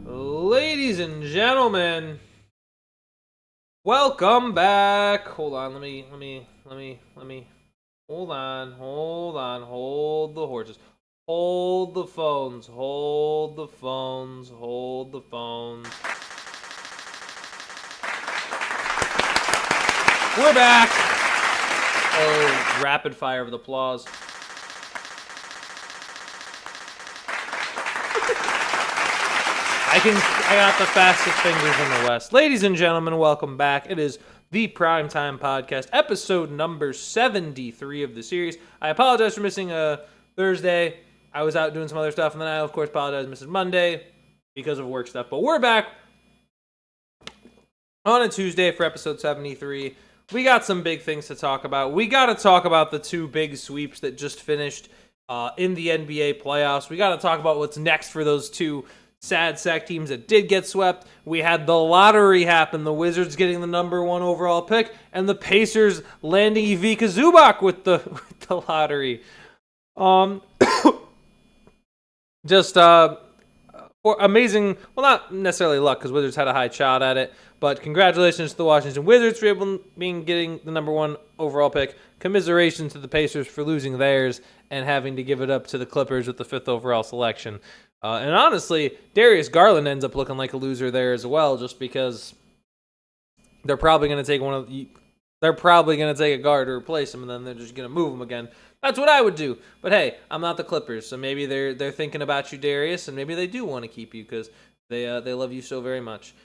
Ladies and gentlemen, welcome back. Hold on, let me. Hold on. Hold the horses. Hold the phones. We're back. Oh, rapid fire of applause. I got the fastest fingers in the West. Ladies and gentlemen, welcome back. It is the Primetime Podcast, episode number 73 of the series. I apologize for missing Thursday. I was out doing some other stuff, and then I, of course, apologize for missing Monday because of work stuff. But we're back on a Tuesday for episode 73. We got some big things to talk about. We got to talk about the two big sweeps that just finished in the NBA playoffs. We got to talk about what's next for those two sad sack teams that did get swept. We had the lottery happen, the Wizards getting the number one overall pick, and the Pacers landing Ivica Zubac with the lottery. Just amazing, well, not necessarily luck, because Wizards had a high shot at it, but congratulations to the Washington Wizards for getting the number one overall pick. Commiserations to the Pacers for losing theirs and having to give it up to the Clippers with the fifth overall selection. And honestly, Darius Garland ends up looking like a loser there as well, just because they're probably going to take a guard to replace him, and then they're just going to move him again. That's what I would do. But hey, I'm not the Clippers, so maybe they're thinking about you, Darius, and maybe they do want to keep you because they love you so very much.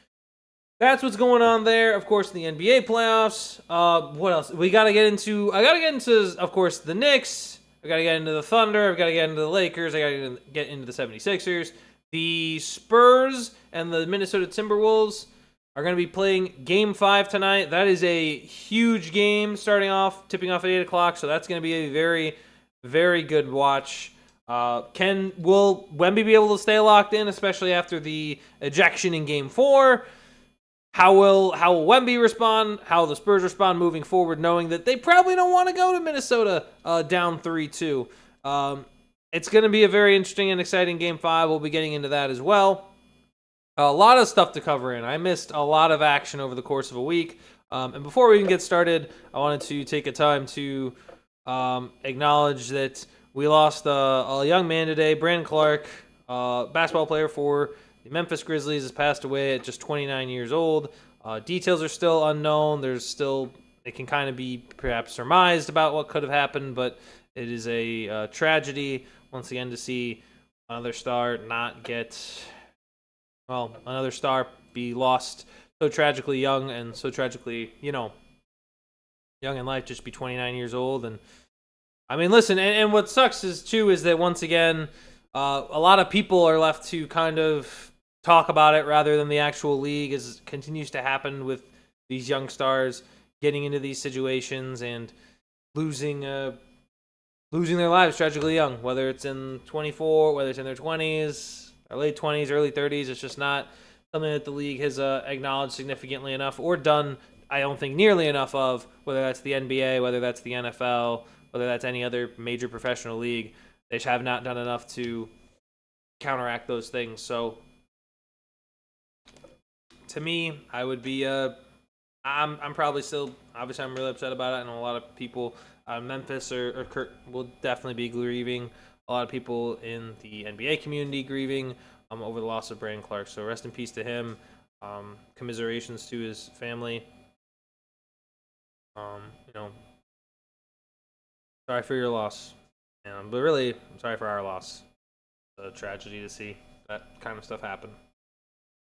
That's what's going on there. Of course, the NBA playoffs. What else? I got to get into, of course, the Knicks. I got to get into the Thunder. I've got to get into the Lakers. I got to get into the 76ers. The Spurs and the Minnesota Timberwolves are going to be playing Game 5 tonight. That is a huge game tipping off at 8 o'clock, so that's going to be a very, very good watch. Will Wemby be able to stay locked in, especially after the ejection in Game 4? How will Wemby respond? How will the Spurs respond moving forward, knowing that they probably don't want to go to Minnesota down 3-2? It's going to be a very interesting and exciting Game 5. We'll be getting into that as well. A lot of stuff to cover in. I missed a lot of action over the course of a week. And before we even get started, I wanted to take a time to acknowledge that we lost a young man today, Brandon Clark, basketball player for the Memphis Grizzlies, has passed away at just 29 years old. Details are still unknown. It can kind of be perhaps surmised about what could have happened, but it is a tragedy once again to see another star be lost so tragically young and so tragically, young in life, just be 29 years old. And I mean, listen, and what sucks is that once again, a lot of people are left to kind of talk about it rather than the actual league, as continues to happen with these young stars getting into these situations and losing their lives tragically young, whether it's in 24, whether it's in their 20s, or late 20s, early 30s. It's just not something that the league has acknowledged significantly enough or done, I don't think, nearly enough of, whether that's the NBA, whether that's the NFL, whether that's any other major professional league. They just have not done enough to counteract those things. So to me, I would be I'm probably still, obviously I'm really upset about it. I know a lot of people Memphis or Kurt will definitely be grieving. A lot of people in the NBA community grieving over the loss of Brandon Clark. So rest in peace to him. Commiserations to his family. Sorry for your loss. But really, I'm sorry for our loss. It's a tragedy to see that kind of stuff happen.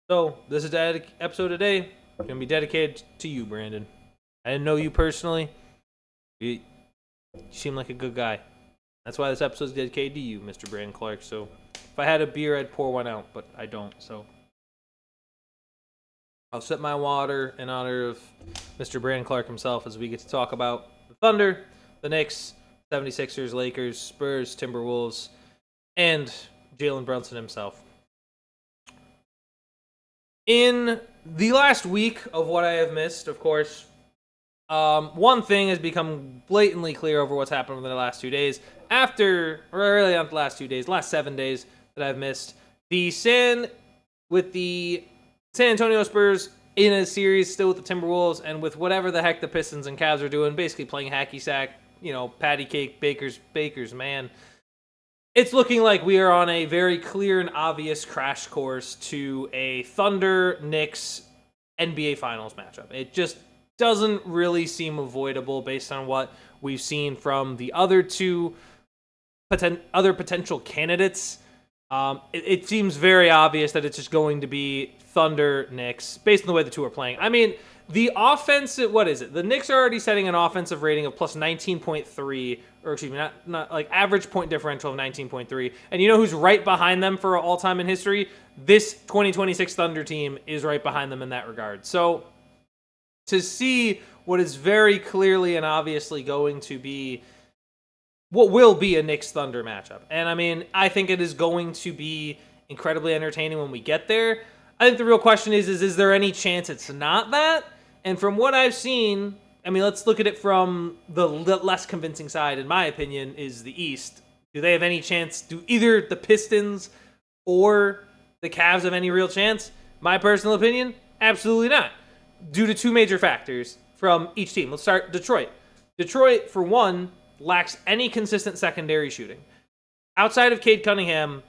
So, this is the episode today. It's going to be dedicated to you, Brandon. I didn't know you personally. You seem like a good guy. That's why this episode is dedicated to you, Mr. Brandon Clark. So, if I had a beer, I'd pour one out, but I don't. So, I'll sip my water in honor of Mr. Brandon Clark himself as we get to talk about the Thunder, the Knicks, 76ers, Lakers, Spurs, Timberwolves, and Jalen Brunson himself. In the last week of what I have missed, of course, one thing has become blatantly clear over what's happened over the last 2 days. Last 7 days that I've missed, With the San Antonio Spurs in a series still with the Timberwolves, and with whatever the heck the Pistons and Cavs are doing, basically playing hacky sack, patty cake, Baker's man. It's looking like we are on a very clear and obvious crash course to a Thunder Knicks NBA Finals matchup. It just doesn't really seem avoidable based on what we've seen from the other two other potential candidates. It seems very obvious that it's just going to be Thunder Knicks based on the way the two are playing. I mean, the offensive, what is it? The Knicks are already setting an offensive rating of plus 19.3, or excuse me, not like average point differential of 19.3. And you know who's right behind them for all time in history? This 2026 Thunder team is right behind them in that regard. So to see what is very clearly and obviously going to be what will be a Knicks Thunder matchup. And I mean, I think it is going to be incredibly entertaining when we get there. I think the real question is there any chance it's not that? And from what I've seen, I mean, let's look at it from the less convincing side, in my opinion, is the East. Do they have any chance? Do either the Pistons or the Cavs have any real chance? My personal opinion, absolutely not. Due to two major factors from each team. Let's start Detroit. Detroit, for one, lacks any consistent secondary shooting. Outside of Cade Cunningham,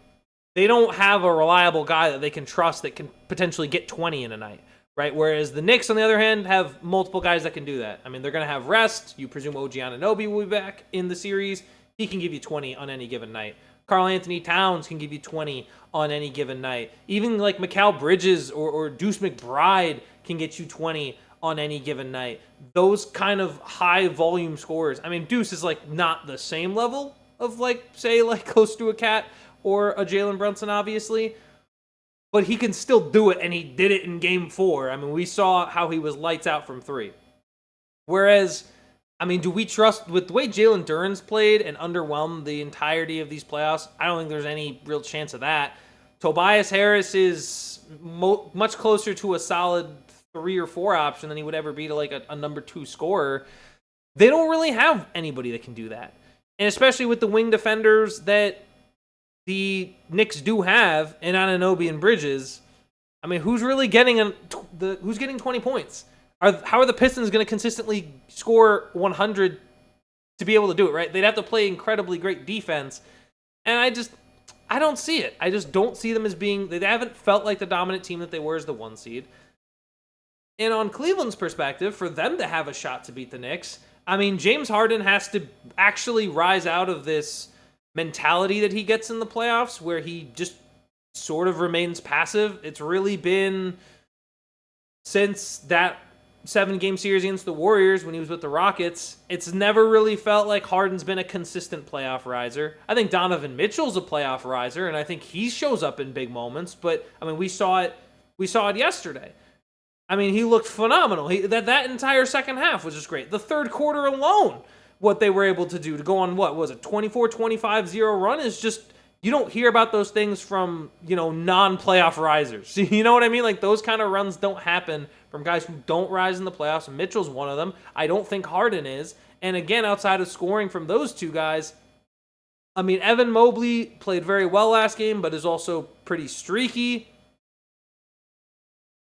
they don't have a reliable guy that they can trust that can potentially get 20 in a night, right? Whereas the Knicks, on the other hand, have multiple guys that can do that. I mean, they're going to have rest. You presume OG Anunoby will be back in the series. He can give you 20 on any given night. Karl Anthony Towns can give you 20 on any given night. Even like Mikal Bridges or Deuce McBride can get you 20 on any given night. Those kind of high volume scorers. I mean, Deuce is like not the same level of like, say, like close to a Cat or a Jalen Brunson, obviously. But he can still do it, and he did it in Game 4. I mean, we saw how he was lights out from 3. Whereas, I mean, do we trust, with the way Jalen Duren's played and underwhelmed the entirety of these playoffs, I don't think there's any real chance of that. Tobias Harris is much closer to a solid 3 or 4 option than he would ever be to like a number 2 scorer. They don't really have anybody that can do that. And especially with the wing defenders that the Knicks do have in Anunoby and Bridges, I mean, who's really getting who's getting 20 points? How are the Pistons going to consistently score 100 to be able to do it, right? They'd have to play incredibly great defense. And I don't see it. I just don't see them as being, they haven't felt like the dominant team that they were as the 1 seed. And on Cleveland's perspective, for them to have a shot to beat the Knicks, I mean, James Harden has to actually rise out of this mentality that he gets in the playoffs where he just sort of remains passive. It's really been since that 7-game series against the Warriors when he was with the Rockets. It's never really felt like Harden's been a consistent playoff riser. I think Donovan Mitchell's a playoff riser, and I think he shows up in big moments. But I mean, we saw it yesterday. I mean, he looked phenomenal. That entire second half was just great. The third quarter alone, what they were able to do to go on, what was it, 24-25-0 run is just, you don't hear about those things from, non-playoff risers. You know what I mean? Like, those kind of runs don't happen from guys who don't rise in the playoffs. Mitchell's one of them. I don't think Harden is. And again, outside of scoring from those two guys, I mean, Evan Mobley played very well last game, but is also pretty streaky.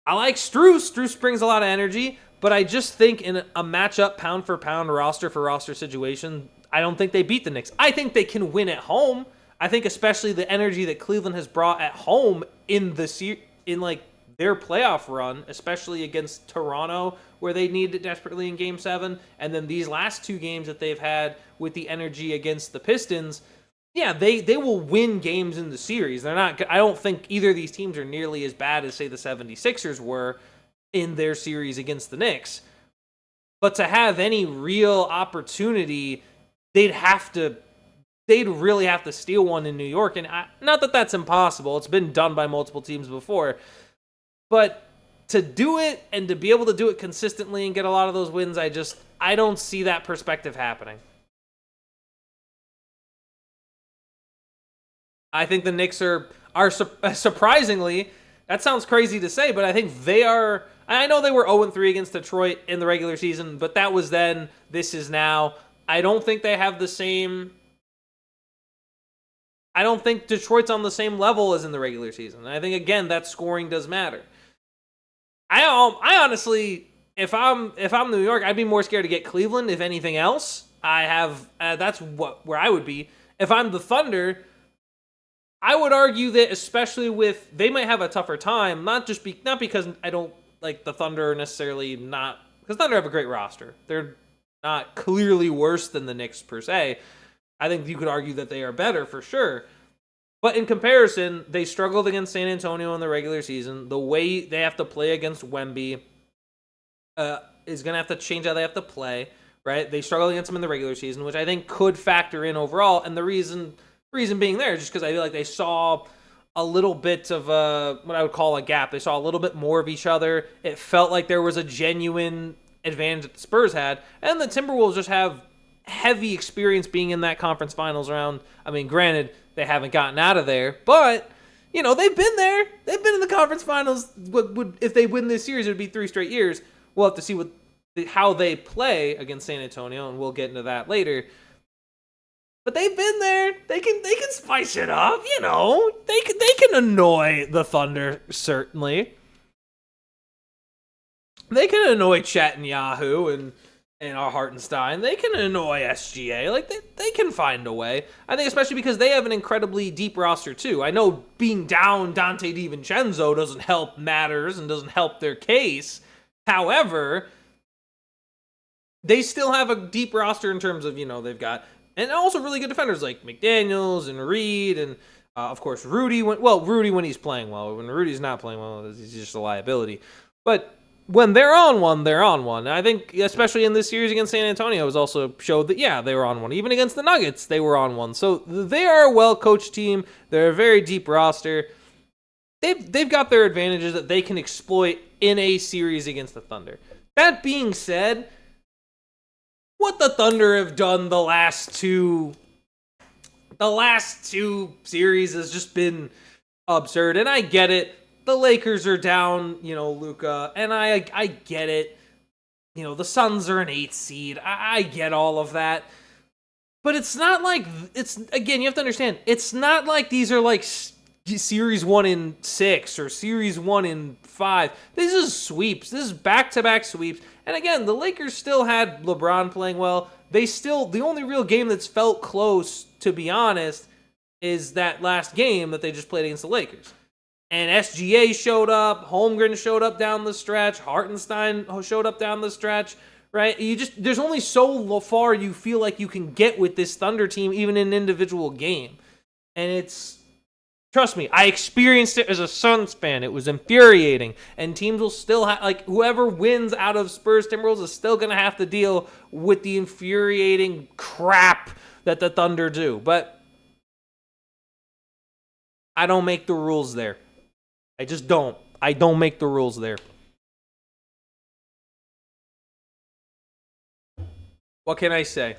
I like Strus. Strus brings a lot of energy. But I just think in a matchup, pound-for-pound, roster-for-roster situation, I don't think they beat the Knicks. I think they can win at home. I think especially the energy that Cleveland has brought at home in their playoff run, especially against Toronto, where they needed it desperately in Game 7, and then these last 2 games that they've had with the energy against the Pistons, yeah, they will win games in the series. I don't think either of these teams are nearly as bad as, say, the 76ers were in their series against the Knicks. But to have any real opportunity, they'd really have to steal one in New York. And not that that's impossible. It's been done by multiple teams before. But to do it and to be able to do it consistently and get a lot of those wins, I don't see that perspective happening. I think the Knicks are surprisingly, that sounds crazy to say, but I think they are. I know they were 0-3 against Detroit in the regular season, but that was then. This is now. I don't think they have the same I don't think Detroit's on the same level as in the regular season. And I think, again, that scoring does matter. I honestly, if I'm New York, I'd be more scared to get Cleveland. If anything else, that's where I would be. If I'm the Thunder, I would argue that, especially with, they might have a tougher time, not because I don't like the Thunder necessarily, not because Thunder have a great roster. They're not clearly worse than the Knicks per se. I think you could argue that they are better for sure. But in comparison, they struggled against San Antonio in the regular season. The way they have to play against Wemby is going to have to change how they have to play, right? They struggled against them in the regular season, which I think could factor in overall. And the reason being there is just because I feel like they saw a little bit of what I would call a gap. They saw a little bit more of each other. It felt like there was a genuine advantage that the Spurs had. And the Timberwolves just have heavy experience being in that conference finals round. I mean, granted, they haven't gotten out of there, but they've been there. They've been in the conference finals. If they win this series, it would be 3 straight years. We'll have to see how they play against San Antonio, and we'll get into that later. But they've been there. They can spice it up. They can annoy the Thunder, certainly. They can annoy Chet and Yahoo and Hartenstein. They can annoy SGA. Like, they can find a way. I think especially because they have an incredibly deep roster, too. I know being down Dante DiVincenzo doesn't help matters and doesn't help their case. However, they still have a deep roster in terms of, they've got, and also really good defenders like McDaniels and Reed and, of course, Rudy. Rudy when he's playing well. When Rudy's not playing well, he's just a liability. But when they're on one, they're on one. And I think, especially in this series against San Antonio, it was also showed that, yeah, they were on one. Even against the Nuggets, they were on one. So they are a well-coached team. They're a very deep roster. They've got their advantages that they can exploit in a series against the Thunder. That being said, what the Thunder have done the last two series has just been absurd. And I get it. The Lakers are down, Luka, and I get it. The Suns are an 8th seed. I get all of that. But it's not like, again, you have to understand, it's not like these are like series 1 in 6 or series 1 in 5. This is sweeps. This is back-to-back sweeps. And again, the Lakers still had LeBron playing well. The only real game that's felt close, to be honest, is that last game that they just played against the Lakers. And SGA showed up, Holmgren showed up down the stretch, Hartenstein showed up down the stretch, right? There's only so far you feel like you can get with this Thunder team, even in an individual game. And trust me, I experienced it as a Suns fan. It was infuriating. And teams will still whoever wins out of Spurs Timberwolves is still going to have to deal with the infuriating crap that the Thunder do. But I don't make the rules there. I just don't. I don't make the rules there. What can I say?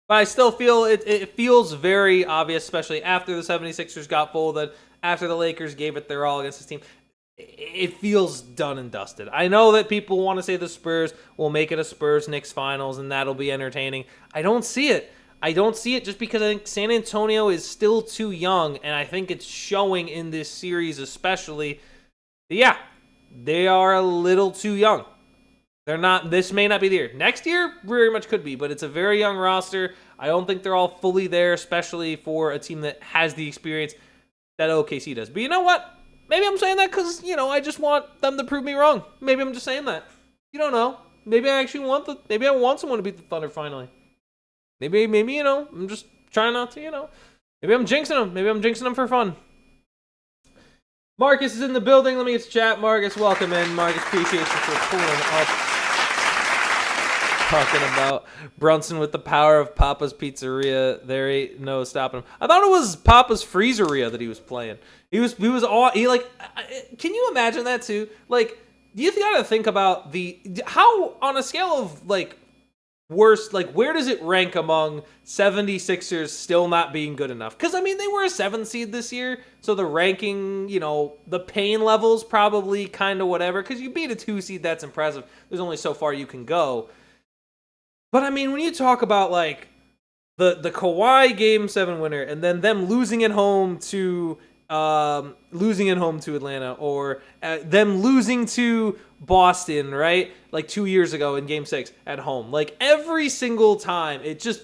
But I still feel it feels very obvious, especially after the 76ers got folded, after the Lakers gave it their all against this team. It feels done and dusted. I know that people want to say the Spurs will make it a Spurs-Knicks finals, and that'll be entertaining. I don't see it. I don't see it just because I think San Antonio is still too young, and I think it's showing in this series especially. Yeah, they are a little too young. They're not. This may not be the year. Next year, very much could be, but it's a very young roster. I don't think they're all fully there, especially for a team that has the experience that OKC does. But you know what? Maybe I'm saying that because, I just want them to prove me wrong. Maybe I'm just saying that. You don't know. Maybe I actually maybe I want someone to beat the Thunder finally. Maybe, I'm just trying not to, Maybe I'm jinxing them. Maybe I'm jinxing them for fun. Marcus is in the building. Let me get to chat. Marcus, welcome in. Marcus, appreciate you for pulling up. Talking about Brunson with the power of Papa's Pizzeria. There ain't no stopping him. I thought it was Papa's Freezeria that he was playing. Can you imagine that too? Like, you gotta think about how on a scale of worst, where does it rank among 76ers still not being good enough? Because, they were a 7th seed this year, so the ranking, the pain level's probably kind of whatever, because you beat a 2 seed, that's impressive. There's only so far you can go. But, when you talk about, the Kawhi Game 7 winner, and then them losing at home to Atlanta, or them losing to Boston, right? Like 2 years ago in Game 6 at home. Like every single time, it just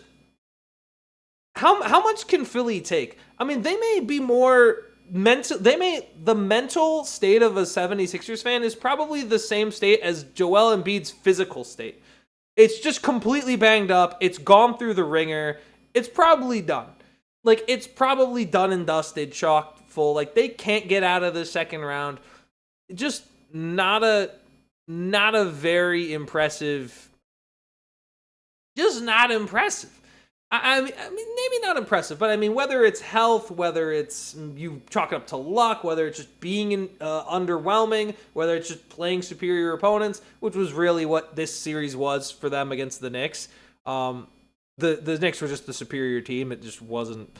how much can Philly take? I mean, they may be more mental. The mental state of a 76ers fan is probably the same state as Joel Embiid's physical state. It's just completely banged up. It's gone through the ringer. It's probably done. Like, it's probably done and dusted, chalked full. Like, they can't get out of the second round. Just not a very impressive. Just not impressive. I mean, maybe not impressive, but I mean, whether it's health, whether it's you chalk it up to luck, whether it's just being underwhelming, whether it's just playing superior opponents, which was really what this series was for them against the Knicks. The Knicks were just the superior team. It just wasn't.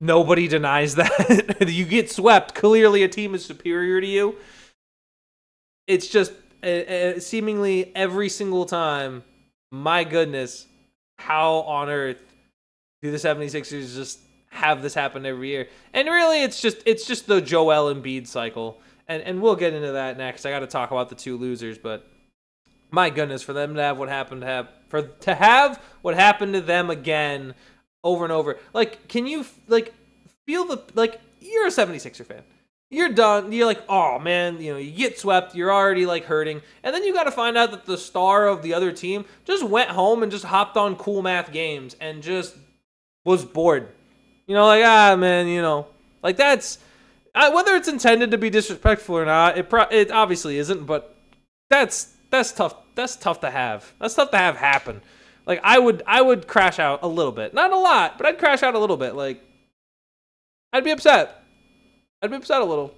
Nobody denies that. You get swept. Clearly, a team is superior to you. It's just seemingly every single time. My goodness, how on earth do the 76ers just have this happen every year? And really, it's just the Joel Embiid cycle. And we'll get into that next. I got to talk about the two losers, but my goodness, for them to have what happened to have what happened to them again over and over. Like, can you feel you're a 76er fan. You're done. You're like, oh man, you get swept. You're already hurting, and then you got to find out that the star of the other team just went home and just hopped on Cool Math Games and just was bored. Man, that's whether it's intended to be disrespectful or not. It obviously isn't, but that's tough. That's tough to have. That's tough to have happen. Like, I would crash out a little bit, not a lot, but I'd crash out a little bit. Like, I'd be upset. I'd be upset a little.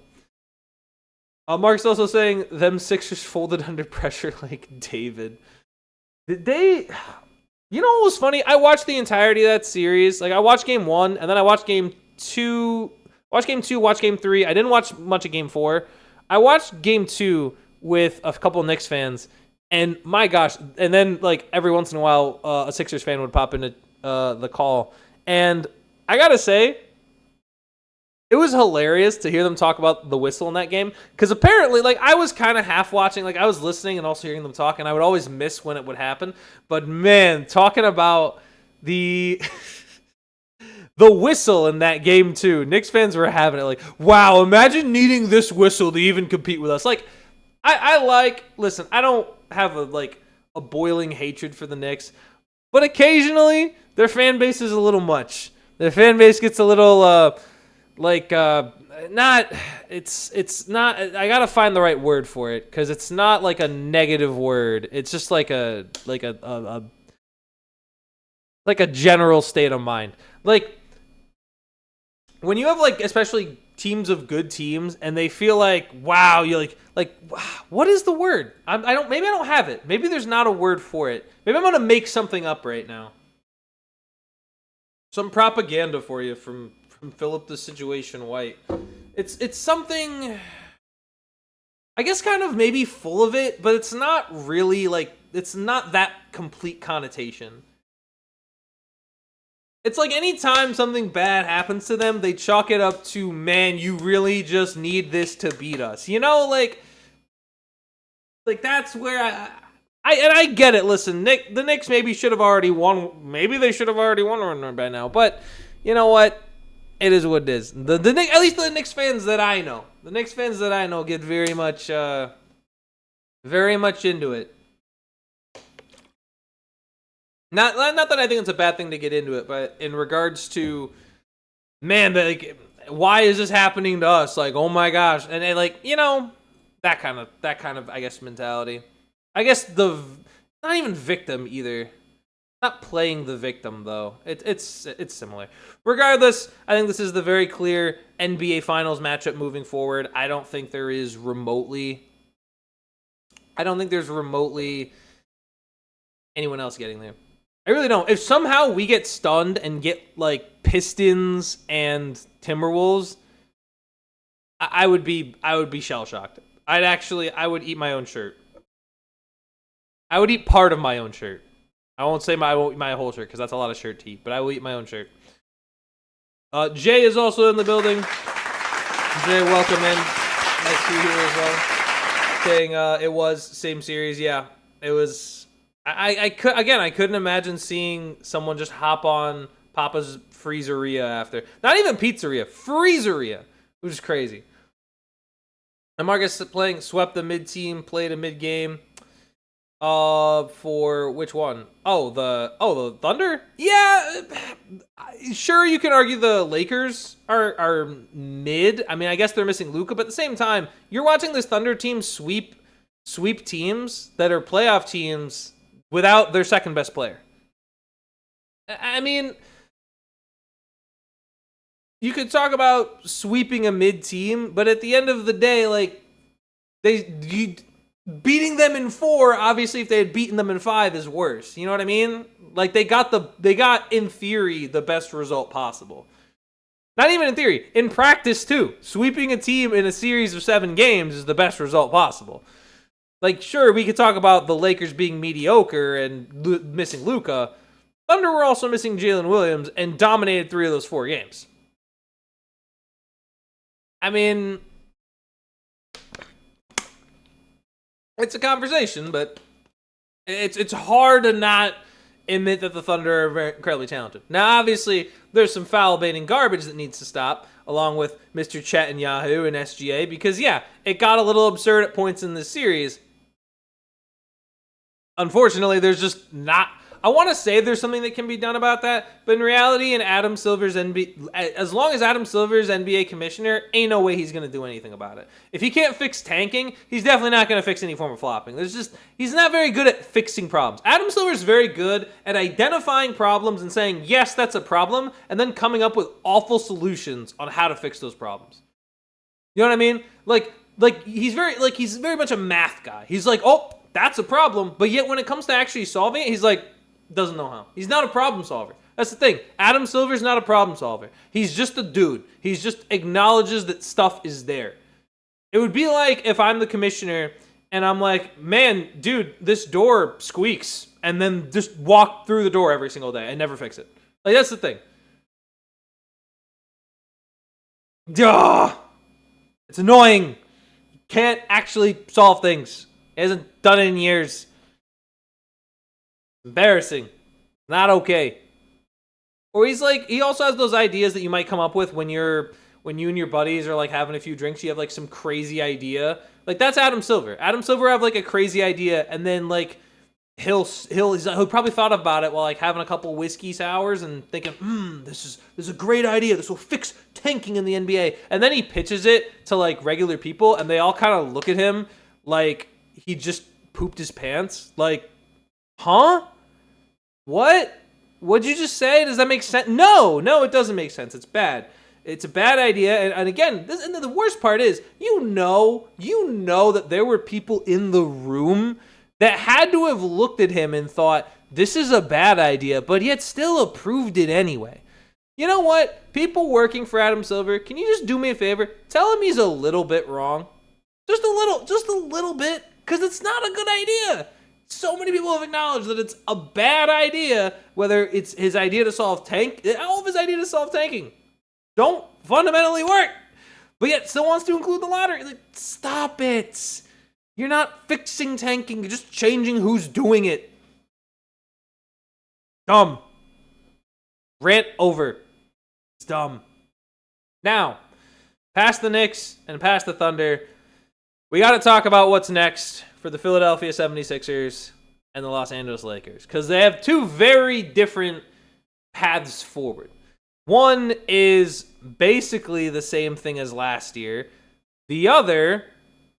Mark's also saying them Sixers folded under pressure like David. Did they? You know what was funny? I watched the entirety of that series. Like, I watched Game 1, and then I watched Game 2. Watched Game 2, watched Game 3. I didn't watch much of Game 4. I watched Game 2 with a couple Knicks fans, and my gosh, and then, every once in a while, a Sixers fan would pop into the call. And I gotta say, it was hilarious to hear them talk about the whistle in that game, because apparently, I was kind of half watching, I was listening and also hearing them talk, and I would always miss when it would happen. But man, talking about the the whistle in that game too, Knicks fans were having it. Wow, imagine needing this whistle to even compete with us. Listen, I don't have a boiling hatred for the Knicks, but occasionally their fan base is a little much. Their fan base gets a little it's not, I gotta find the right word for it, because it's not a negative word. It's just a general state of mind. When you have especially teams of good teams, and they feel wow, you're what is the word? Maybe I don't have it. Maybe there's not a word for it. Maybe I'm gonna make something up right now. Some propaganda for you from Philip the Situation White. It's something, I guess, kind of maybe full of it, but it's not really it's not that complete connotation. It's anytime something bad happens to them, they chalk it up to, man, you really just need this to beat us. That's where I get it. Listen, the Knicks maybe should have already won. Maybe they should have already won by now. But you know what? It is what it is. The Knicks, at least the Knicks fans that I know, get very much into it. Not that I think it's a bad thing to get into it, but in regards to, man, why is this happening to us? Oh my gosh, and that kind of I guess mentality. I guess not even victim either. Not playing the victim though. It's similar. Regardless, I think this is the very clear NBA Finals matchup moving forward. I don't think there's remotely anyone else getting there. I really don't. If somehow we get stunned and get Pistons and Timberwolves, I would be shell shocked. I would eat my own shirt. I would eat part of my own shirt. I won't say I won't eat my whole shirt because that's a lot of shirt to eat, but I will eat my own shirt. Jay is also in the building. Jay, welcome in. Nice to you here as well. Saying it was same series. Yeah, it was. I couldn't imagine seeing someone just hop on Papa's Freezeria after. Not even Pizzeria, Freezeria, which is crazy. And Marcus swept the mid team, played a mid game. For which one? The Thunder? Yeah, sure. You can argue the Lakers are mid. I mean, I guess they're missing Luka, but at the same time, you're watching this Thunder team sweep teams that are playoff teams without their second best player. I mean, you could talk about sweeping a mid team, but at the end of the day, like beating them in 4, obviously if they had beaten them in 5 is worse. You know what I mean? Like they got in theory the best result possible. Not even in theory, in practice too. Sweeping a team in a series of 7 games is the best result possible. Like sure, we could talk about the Lakers being mediocre and missing Luka. Thunder were also missing Jalen Williams and dominated 3 of those 4 games. I mean, it's a conversation, but it's hard to not admit that the Thunder are very incredibly talented. Now, obviously, there's some foul baiting garbage that needs to stop, along with Mr. Chet and Yahoo and SGA, because, yeah, it got a little absurd at points in this series. Unfortunately, there's just not... I want to say there's something that can be done about that, but in reality, as long as Adam Silver's NBA commissioner, ain't no way he's going to do anything about it. If he can't fix tanking, he's definitely not going to fix any form of flopping. He's not very good at fixing problems. Adam Silver's very good at identifying problems and saying, yes, that's a problem, and then coming up with awful solutions on how to fix those problems. You know what I mean? Like he's very much a math guy. He's like, oh, that's a problem, but yet when it comes to actually solving it, he's like, doesn't know how. He's not a problem solver. That's the thing. Adam Silver's not a problem solver. He's just a dude. He's just acknowledges that stuff is there. It would be like if I'm the commissioner and I'm like, man, dude, this door squeaks, and then just walk through the door every single day and never fix it. Like, that's the thing. Duh! It's annoying. You can't actually solve things. He hasn't done it in years. Embarrassing. Not okay. Or he also has those ideas that you might come up with when you and your buddies are like having a few drinks, you have like some crazy idea. Like that's Adam Silver. Adam Silver have like a crazy idea and then like he'll probably thought about it while like having a couple whiskey sours and thinking, this is a great idea. This will fix tanking in the NBA. And then he pitches it to like regular people and they all kind of look at him like he just pooped his pants. Like, huh? What? What'd you just say? Does that make sense? No, it doesn't make sense. It's bad. It's a bad idea. And again, and the worst part is, you know that there were people in the room that had to have looked at him and thought, this is a bad idea, but yet still approved it anyway. You know what? People working for Adam Silver, can you just do me a favor? Tell him he's a little bit wrong. Just a little bit, because it's not a good idea. So many people have acknowledged that it's a bad idea, whether it's his idea to solve all of his idea to solve tanking don't fundamentally work, but yet still wants to include the lottery. Like, stop it. You're not fixing tanking, you're just changing who's doing it. Dumb. Rant over. It's dumb. Now, past the Knicks and past the Thunder, we got to talk about what's next for the Philadelphia 76ers and the Los Angeles Lakers, because they have 2 very different paths forward. One is basically the same thing as last year. The other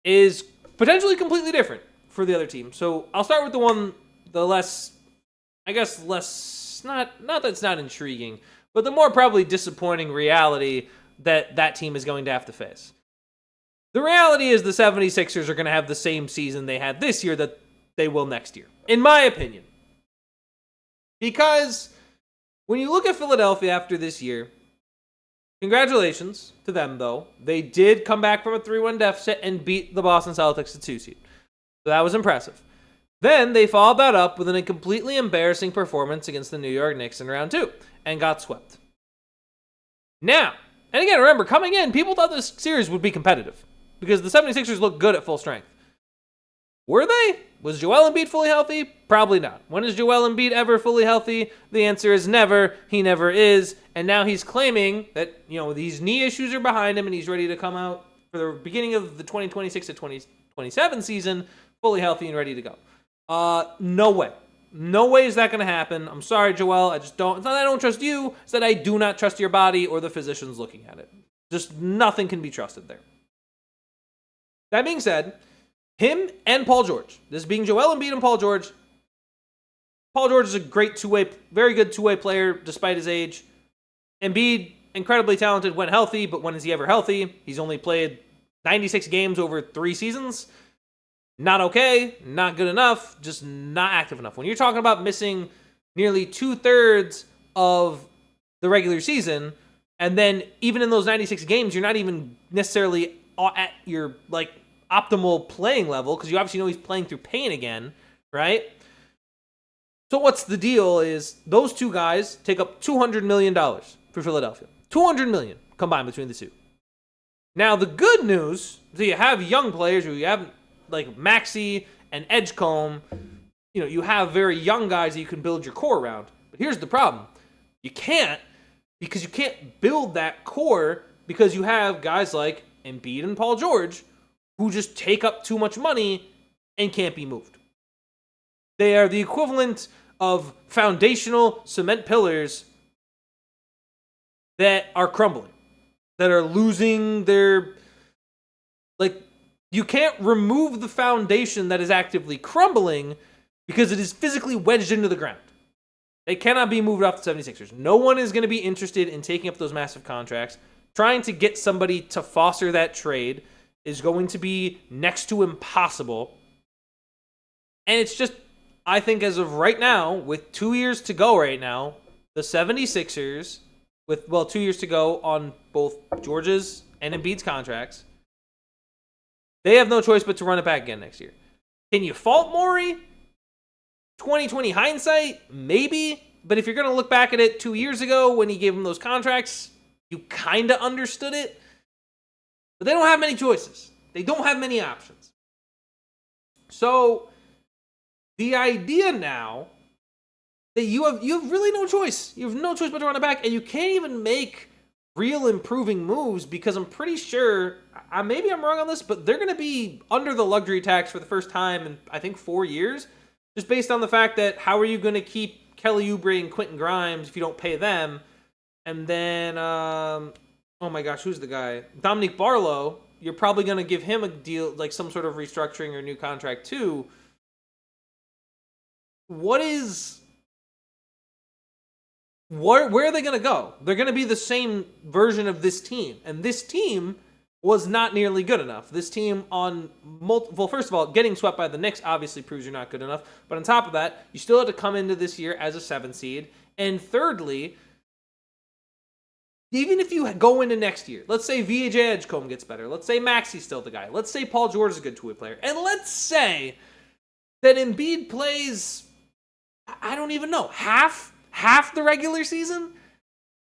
is potentially completely different for the other team. So I'll start with the less, not that it's not intriguing, but the more probably disappointing reality that team is going to have to face. The reality is the 76ers are going to have the same season they had this year that they will next year, in my opinion. Because when you look at Philadelphia after this year, congratulations to them, though. They did come back from a 3-1 deficit and beat the Boston Celtics at 2 seed. So that was impressive. Then they followed that up with a completely embarrassing performance against the New York Knicks in round 2 and got swept. Now, and again, remember, coming in, people thought this series would be competitive because the 76ers looked good at full strength. Were they? Was Joel Embiid fully healthy? Probably not. When is Joel Embiid ever fully healthy? The answer is never. He never is. And now he's claiming that, these knee issues are behind him and he's ready to come out for the beginning of the 2026 to 2027 season fully healthy and ready to go. No way. No way is that going to happen. I'm sorry, Joel. I just don't. It's not that I don't trust you. It's that I do not trust your body or the physicians looking at it. Just nothing can be trusted there. That being said, him and Paul George, this being Joel Embiid and Paul George. Paul George is a great very good two-way player despite his age. Embiid, incredibly talented when healthy, but when is he ever healthy? He's only played 96 games over 3 seasons. Not okay, not good enough, just not active enough. When you're talking about missing nearly 2/3 of the regular season, and then even in those 96 games, you're not even necessarily at your optimal playing level because you obviously know he's playing through pain again, right? So what's the deal is those two guys take up $200 million for Philadelphia. $200 million combined between the two. Now the good news, so you have young players who you have like Maxey and Edgecombe, you have very young guys that you can build your core around. But here's the problem. You can't build that core because you have guys like Embiid and Paul George who just take up too much money and can't be moved. They are the equivalent of foundational cement pillars that are crumbling, that are losing their, you can't remove the foundation that is actively crumbling because it is physically wedged into the ground. They cannot be moved off the 76ers. No one is going to be interested in taking up those massive contracts. Trying to get somebody to foster that trade is going to be next to impossible. And it's just, I think as of right now, with 2 years to go right now, the 76ers, with 2 years to go on both George's and Embiid's contracts, they have no choice but to run it back again next year. Can you fault Morey? 2020 hindsight? Maybe. But if you're going to look back at it 2 years ago when he gave him those contracts, you kind of understood it. But they don't have many choices. They don't have many options. So the idea now that you have really no choice. You have no choice but to run it back, and you can't even make real improving moves because I'm pretty sure, maybe I'm wrong on this, but they're going to be under the luxury tax for the first time in, I think, 4 years, just based on the fact that how are you going to keep Kelly Oubre and Quentin Grimes if you don't pay them? And then, oh my gosh, who's the guy? Dominique Barlow, you're probably going to give him a deal, like some sort of restructuring or new contract too. Where are they going to go? They're going to be the same version of this team. And this team was not nearly good enough. This team first of all, getting swept by the Knicks obviously proves you're not good enough. But on top of that, you still had to come into this year as a 7 seed. And thirdly, even if you go into next year, let's say VJ Edgecombe gets better. Let's say Maxey's still the guy. Let's say Paul George is a good two-way player. And let's say that Embiid plays, I don't even know, half the regular season?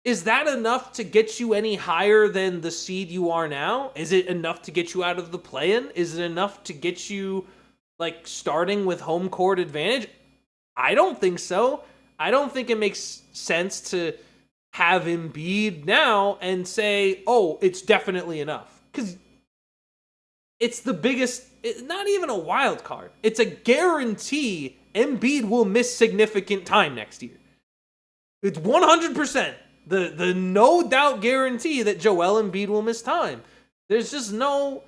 Is that enough to get you any higher than the seed you are now? Is it enough to get you out of the play-in? Is it enough to get you starting with home court advantage? I don't think so. I don't think it makes sense to have Embiid now and say, oh, it's definitely enough. Because it's the biggest, not even a wild card. It's a guarantee Embiid will miss significant time next year. It's 100%. The no doubt guarantee that Joel Embiid will miss time. There's no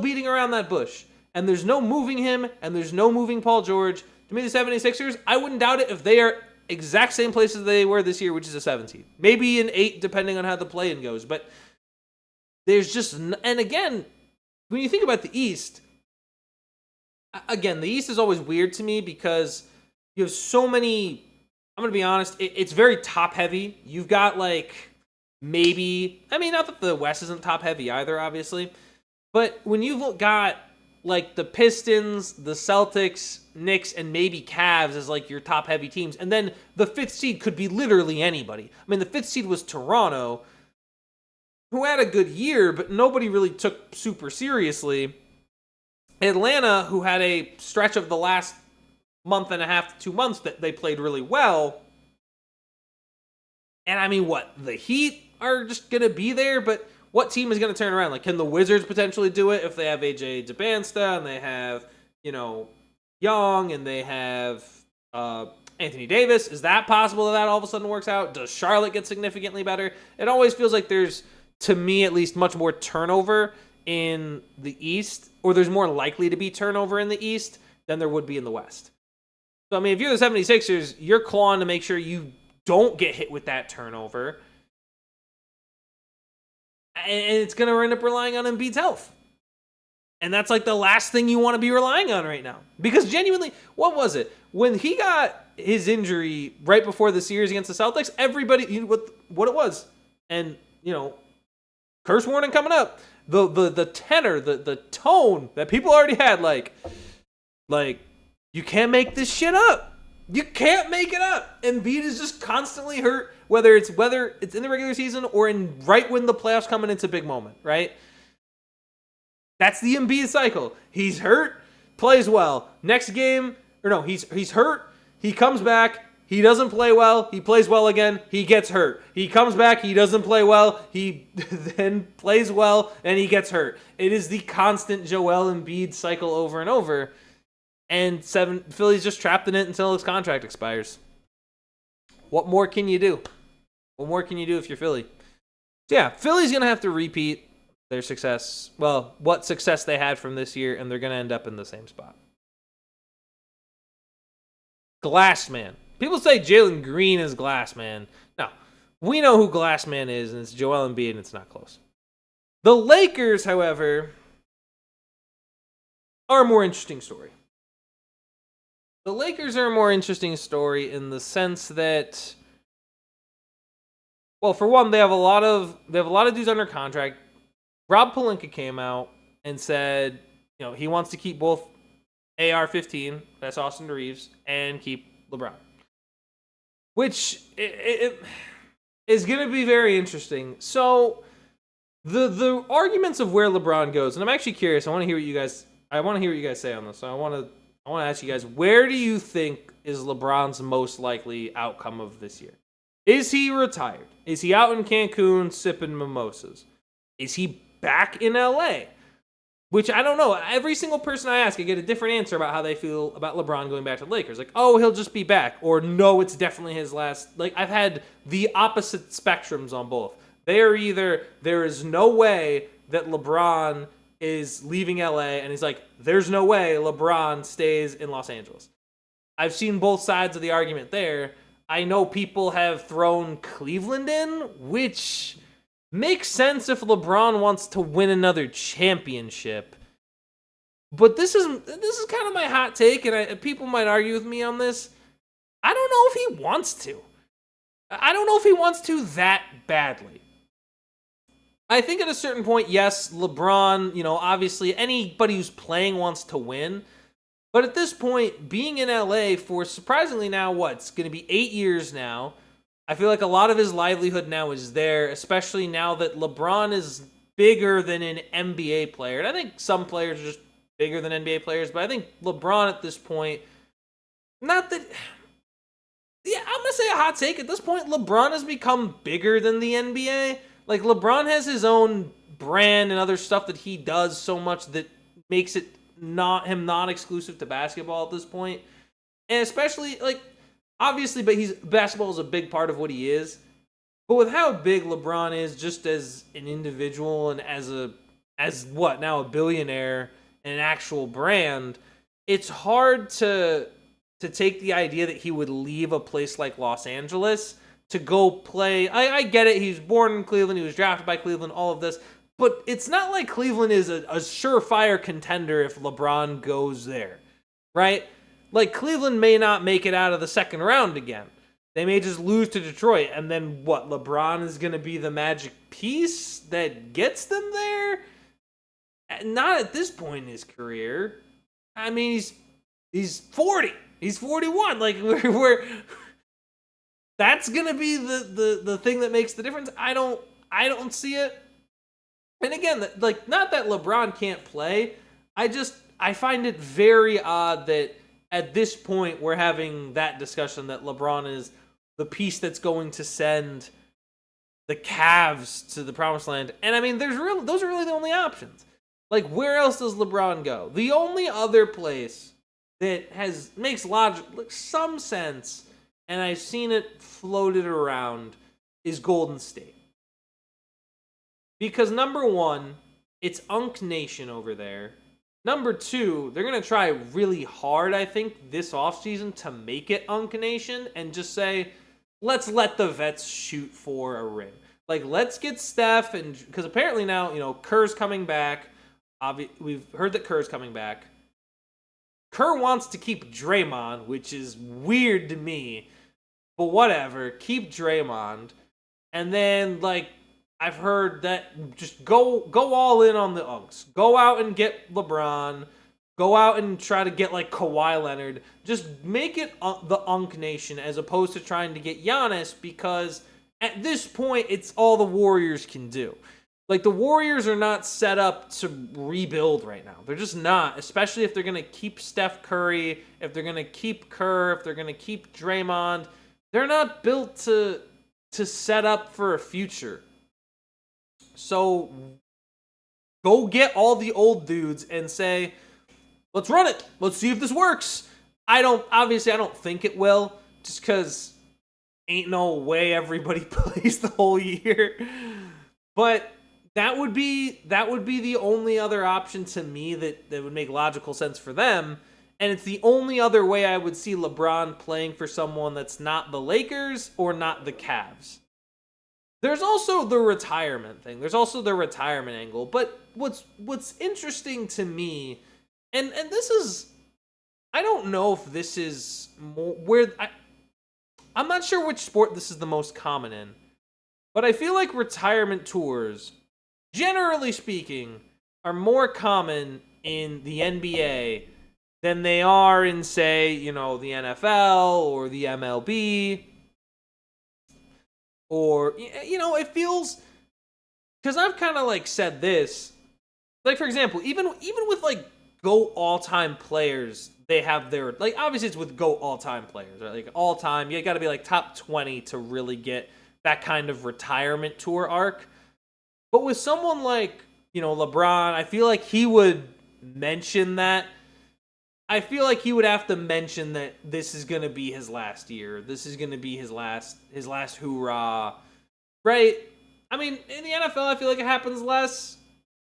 beating around that bush. And there's no moving him, and there's no moving Paul George. To me, the 76ers, I wouldn't doubt it if they are exact same places they were this year, which is a 17. Maybe an 8, depending on how the play-in goes. But there's just, and again, when you think about the East, again, the East is always weird to me because you have so many, I'm going to be honest, it's very top-heavy. You've got maybe, not that the West isn't top-heavy either, obviously, but when you've got like the Pistons, the Celtics, Knicks, and maybe Cavs as like your top heavy teams. And then the 5th seed could be literally anybody. I mean, the 5th seed was Toronto, who had a good year, but nobody really took super seriously. Atlanta, who had a stretch of the last month and a half to 2 months that they played really well. And I mean, what? The Heat are just going to be there, but what team is going to turn around? Like, can the Wizards potentially do it if they have AJ Dubasta and they have, Young and they have Anthony Davis? Is that possible that all of a sudden works out? Does Charlotte get significantly better? It always feels like there's, to me at least, much more turnover in the East, or there's more likely to be turnover in the East than there would be in the West. So, I mean, if you're the 76ers, you're clawing to make sure you don't get hit with that turnover. And it's going to end up relying on Embiid's health. And that's like the last thing you want to be relying on right now. Because genuinely, what was it? When he got his injury right before the series against the Celtics, everybody knew what it was. And, curse warning coming up. The tenor, the tone that people already had, like, you can't make this shit up. You can't make it up. Embiid is just constantly hurt, whether it's in the regular season or in right when the playoffs come and it's a big moment, right? That's the Embiid cycle. He's hurt, plays well. Next game, he's hurt, he comes back, he doesn't play well, he plays well again, he gets hurt. He comes back, he doesn't play well, he then plays well, and he gets hurt. It is the constant Joel Embiid cycle over and over. And Philly's just trapped in it until his contract expires. What more can you do? What more can you do if you're Philly? So yeah, Philly's going to have to repeat their success. Well, what success they had from this year, and they're going to end up in the same spot. Glassman. People say Jalen Green is Glassman. No, we know who Glassman is, and it's Joel Embiid, and it's not close. The Lakers, however, are a more interesting story. The Lakers are a more interesting story in the sense that, well, for one, they have a lot of dudes under contract. Rob Pelinka came out and said, he wants to keep both AR-15, that's Austin Reeves, and keep LeBron, which it is going to be very interesting. So the arguments of where LeBron goes, and I'm actually curious. I want to hear what you guys say on this. So I want to ask you guys, where do you think is LeBron's most likely outcome of this year? Is he retired? Is he out in Cancun sipping mimosas? Is he back in LA? Which I don't know. Every single person I ask, I get a different answer about how they feel about LeBron going back to the Lakers. Like, oh, he'll just be back. Or no, it's definitely his last. Like, I've had the opposite spectrums on both. They are either, there is no way that LeBron is leaving LA, and he's like, there's no way LeBron stays in Los Angeles. I've seen both sides of the argument there. I know people have thrown Cleveland in, which makes sense if LeBron wants to win another championship. But this is kind of my hot take, and people might argue with me on this. I don't know if he wants to. I don't know if he wants to that badly. I think at a certain point, yes, LeBron, obviously anybody who's playing wants to win. But at this point, being in LA for surprisingly now, it's going to be 8 years now. I feel like a lot of his livelihood now is there, especially now that LeBron is bigger than an NBA player. And I think some players are just bigger than NBA players, but I think LeBron at this point, I'm going to say a hot take. At this point, LeBron has become bigger than the NBA. Like, LeBron has his own brand and other stuff that he does so much that makes it not exclusive to basketball at this point. And especially, obviously, but basketball is a big part of what he is. But with how big LeBron is just as an individual and as now a billionaire and an actual brand, it's hard to take the idea that he would leave a place like Los Angeles to go play. I get it. He was born in Cleveland. He was drafted by Cleveland, all of this. But it's not like Cleveland is a surefire contender if LeBron goes there, right? Like, Cleveland may not make it out of the second round again. They may just lose to Detroit. And then what? LeBron is going to be the magic piece that gets them there? Not at this point in his career. I mean, he's 40. He's 41. Like we're that's gonna be the thing that makes the difference. I don't see it. And again, like, not that LeBron can't play. I find it very odd that at this point we're having that discussion that LeBron is the piece that's going to send the Cavs to the promised land. And I mean, those are really the only options. Like, where else does LeBron go? The only other place that makes some sense, and I've seen it floated around, is Golden State. Because number one, it's Unk Nation over there. Number two, they're going to try really hard, I think, this offseason to make it Unk Nation and just say, let's let the vets shoot for a ring. Like, let's get Steph, and because apparently now, Kerr's coming back. We've heard that Kerr's coming back. Kerr wants to keep Draymond, which is weird to me. But whatever, keep Draymond. And then, like, I've heard that just go all in on the Unks. Go out and get LeBron. Go out and try to get, like, Kawhi Leonard. Just make it the Unk Nation as opposed to trying to get Giannis, because at this point, it's all the Warriors can do. Like, the Warriors are not set up to rebuild right now. They're just not, especially if they're going to keep Steph Curry, if they're going to keep Kerr, if they're going to keep Draymond. They're not built to set up for a future. So go get all the old dudes and say, let's run it. Let's see if this works. I don't think it will, just because ain't no way everybody plays the whole year. But that would be the only other option to me that would make logical sense for them. And it's the only other way I would see LeBron playing for someone that's not the Lakers or not the Cavs. There's also the retirement thing. There's also the retirement angle. But what's interesting to me, and this is, I don't know if this is more I'm not sure which sport this is the most common in, but I feel like retirement tours, generally speaking, are more common in the NBA than they are in, say, the NFL or the MLB. Or, it feels, because I've kind of, like, said this, like, for example, even with, like, GOAT all-time players, they have their, like, obviously it's with GOAT all-time players, right? Like, all-time, you got to be, like, top 20 to really get that kind of retirement tour arc. But with someone like, LeBron, I feel like he would mention that. I feel like he would have to mention that this is going to be his last year. This is going to be his last hoorah, right? I mean, in the NFL, I feel like it happens less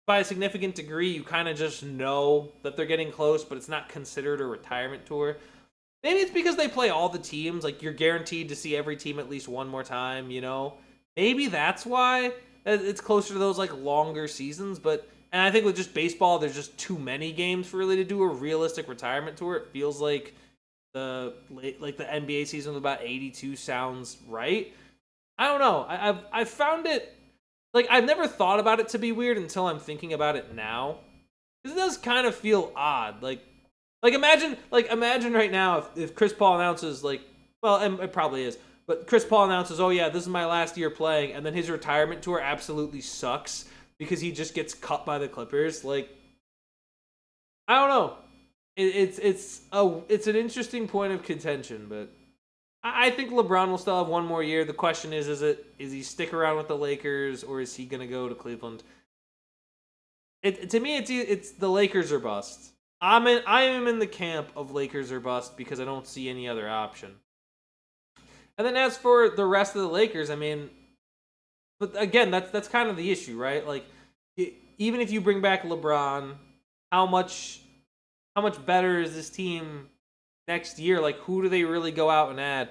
by a significant degree. You kind of just know that they're getting close, but it's not considered a retirement tour. Maybe it's because they play all the teams. Like, you're guaranteed to see every team at least one more time, Maybe that's why it's closer to those, like, longer seasons, and I think with just baseball, there's just too many games for really to do a realistic retirement tour. It feels like the NBA season with about 82 sounds right. I don't know. I've found it, like, I've never thought about it to be weird until I'm thinking about it now. Because it does kind of feel odd. Like imagine right now if Chris Paul announces, like, well, and it probably is, but Chris Paul announces, oh yeah, this is my last year playing, and then his retirement tour absolutely sucks because he just gets cut by the Clippers. Like, I don't know. It's an interesting point of contention, but I think LeBron will still have one more year. The question is he stick around with the Lakers, or is he going to go to Cleveland? To me, it's the Lakers or bust. I am in the camp of Lakers or bust because I don't see any other option. And then as for the rest of the Lakers, I mean, but again, that's kind of the issue, right? Like, even if you bring back LeBron, how much better is this team next year? Like, who do they really go out and add?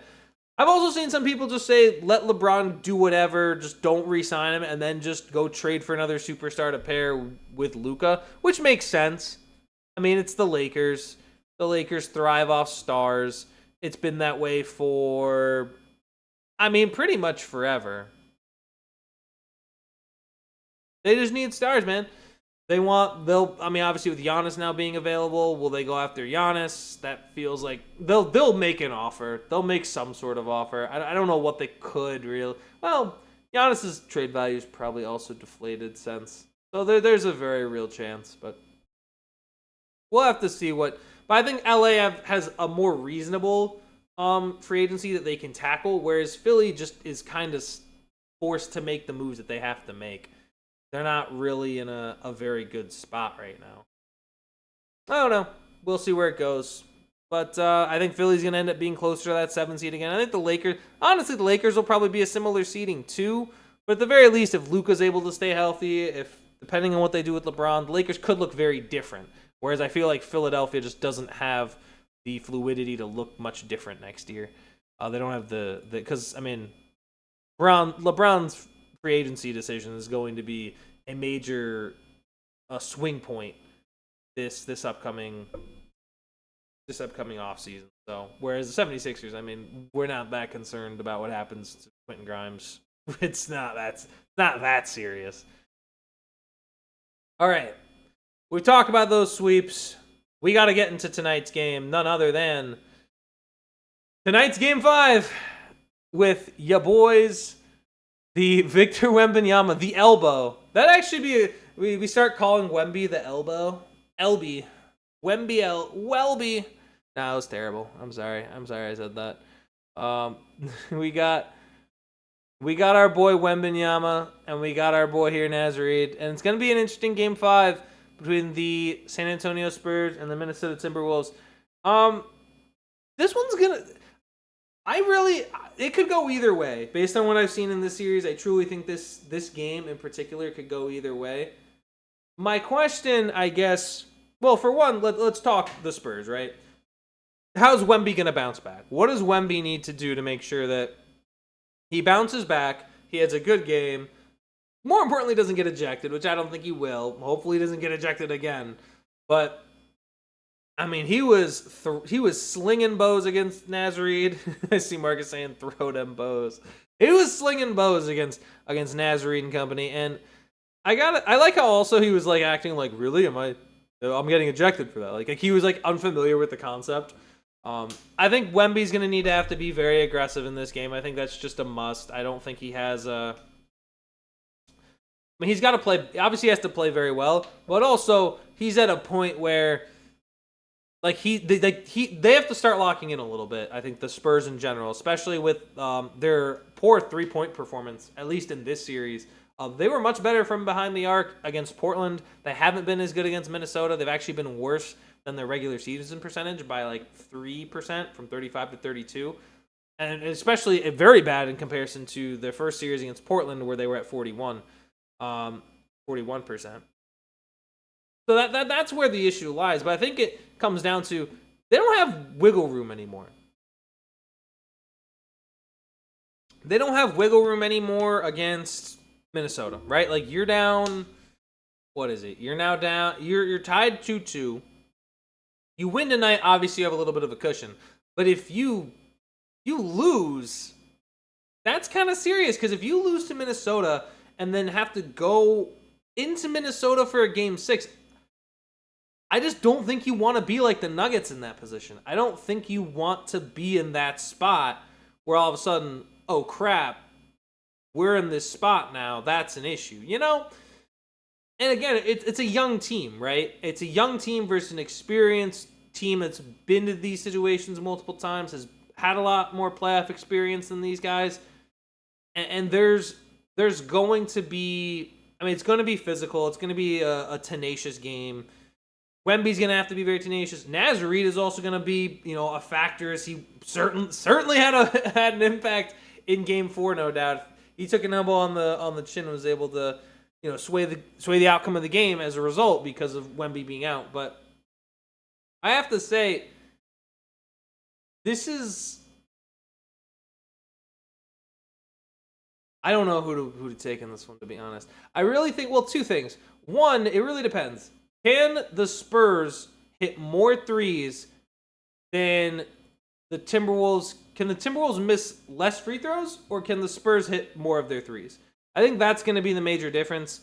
I've also seen some people just say, let LeBron do whatever, just don't re-sign him, and then just go trade for another superstar to pair with Luka, which makes sense. I mean, it's the Lakers. The Lakers thrive off stars. It's been that way for, I mean, pretty much forever. They just need stars, man. I mean, obviously with Giannis now being available, will they go after Giannis? That feels like they'll make an offer. They'll make some sort of offer. I don't know what they could really. Well, Giannis's trade value is probably also deflated since. So there's a very real chance, but we'll have to see what. But I think LA has a more reasonable free agency that they can tackle, whereas Philly just is kind of forced to make the moves that they have to make. They're not really in a very good spot right now. I don't know. We'll see where it goes. But I think Philly's going to end up being closer to that 7 seed again. I think the Lakers, honestly, the Lakers will probably be a similar seeding too. But at the very least, if Luka's able to stay healthy, if depending on what they do with LeBron, the Lakers could look very different. Whereas I feel like Philadelphia just doesn't have the fluidity to look much different next year. They don't have because I mean, LeBron's free agency decision is going to be a major swing point this upcoming offseason. So whereas the 76ers, I mean, we're not that concerned about what happens to Quentin Grimes. It's not that serious. All right. We talked about those sweeps. We got to get into tonight's game, none other than tonight's Game 5 with ya boys, the Victor Wembanyama, the elbow. That actually be we start calling Wemby the elbow. LB. Welby. Nah, it was terrible. I'm sorry I said that. We got our boy Wembanyama, and we got our boy here Nazareed, and it's gonna be an interesting Game 5 between the San Antonio Spurs and the Minnesota Timberwolves. This one's gonna. It could go either way. Based on what I've seen in this series, I truly think this game in particular could go either way. My question, I guess, well, for one, let's talk the Spurs, right? How's Wemby going to bounce back? What does Wemby need to do to make sure that he bounces back, he has a good game, more importantly, doesn't get ejected, which I don't think he will. Hopefully he doesn't get ejected again. But I mean, he was slinging bows against Nazareed. I see Marcus saying, "Throw them bows." He was slinging bows against Nazareed and company, and I like how also he was like acting like, "Really? I'm getting ejected for that?" Like he was like unfamiliar with the concept. I think Wemby's gonna need to have to be very aggressive in this game. I think that's just a must. I don't think he has a. I mean, he's got to play. Obviously, he has to play very well, but also he's at a point where. Like they have to start locking in a little bit. I think the Spurs in general, especially with their poor 3-point performance, at least in this series, they were much better from behind the arc against Portland. They haven't been as good against Minnesota. They've actually been worse than their regular season percentage by like 3% from 35 to 32, and especially very bad in comparison to their first series against Portland where they were at 41%. So that's where the issue lies. But I think it comes down to they don't have wiggle room anymore. They don't have wiggle room anymore against Minnesota, right? Like you're down. What is it? You're now down. You're tied 2-2. You win tonight. Obviously, you have a little bit of a cushion. But if you lose, that's kind of serious because if you lose to Minnesota and then have to go into Minnesota for a Game 6. I just don't think you want to be like the Nuggets in that position. I don't think you want to be in that spot where all of a sudden, oh crap, we're in this spot now. That's an issue, you know? And again, it's a young team, right? It's a young team versus an experienced team that's been to these situations multiple times, has had a lot more playoff experience than these guys. And there's going to be, I mean, it's going to be physical. It's going to be a tenacious game. Wemby's going to have to be very tenacious. Nazareed is also going to be, a factor as he certainly had an impact in Game 4, no doubt. He took an elbow on the chin and was able to, sway the outcome of the game as a result because of Wemby being out. But I have to say, this is. I don't know who to take in this one, to be honest. I really think, well, two things. One, it really depends. Can the Spurs hit more threes than the Timberwolves? Can the Timberwolves miss less free throws, or can the Spurs hit more of their threes? I think that's going to be the major difference.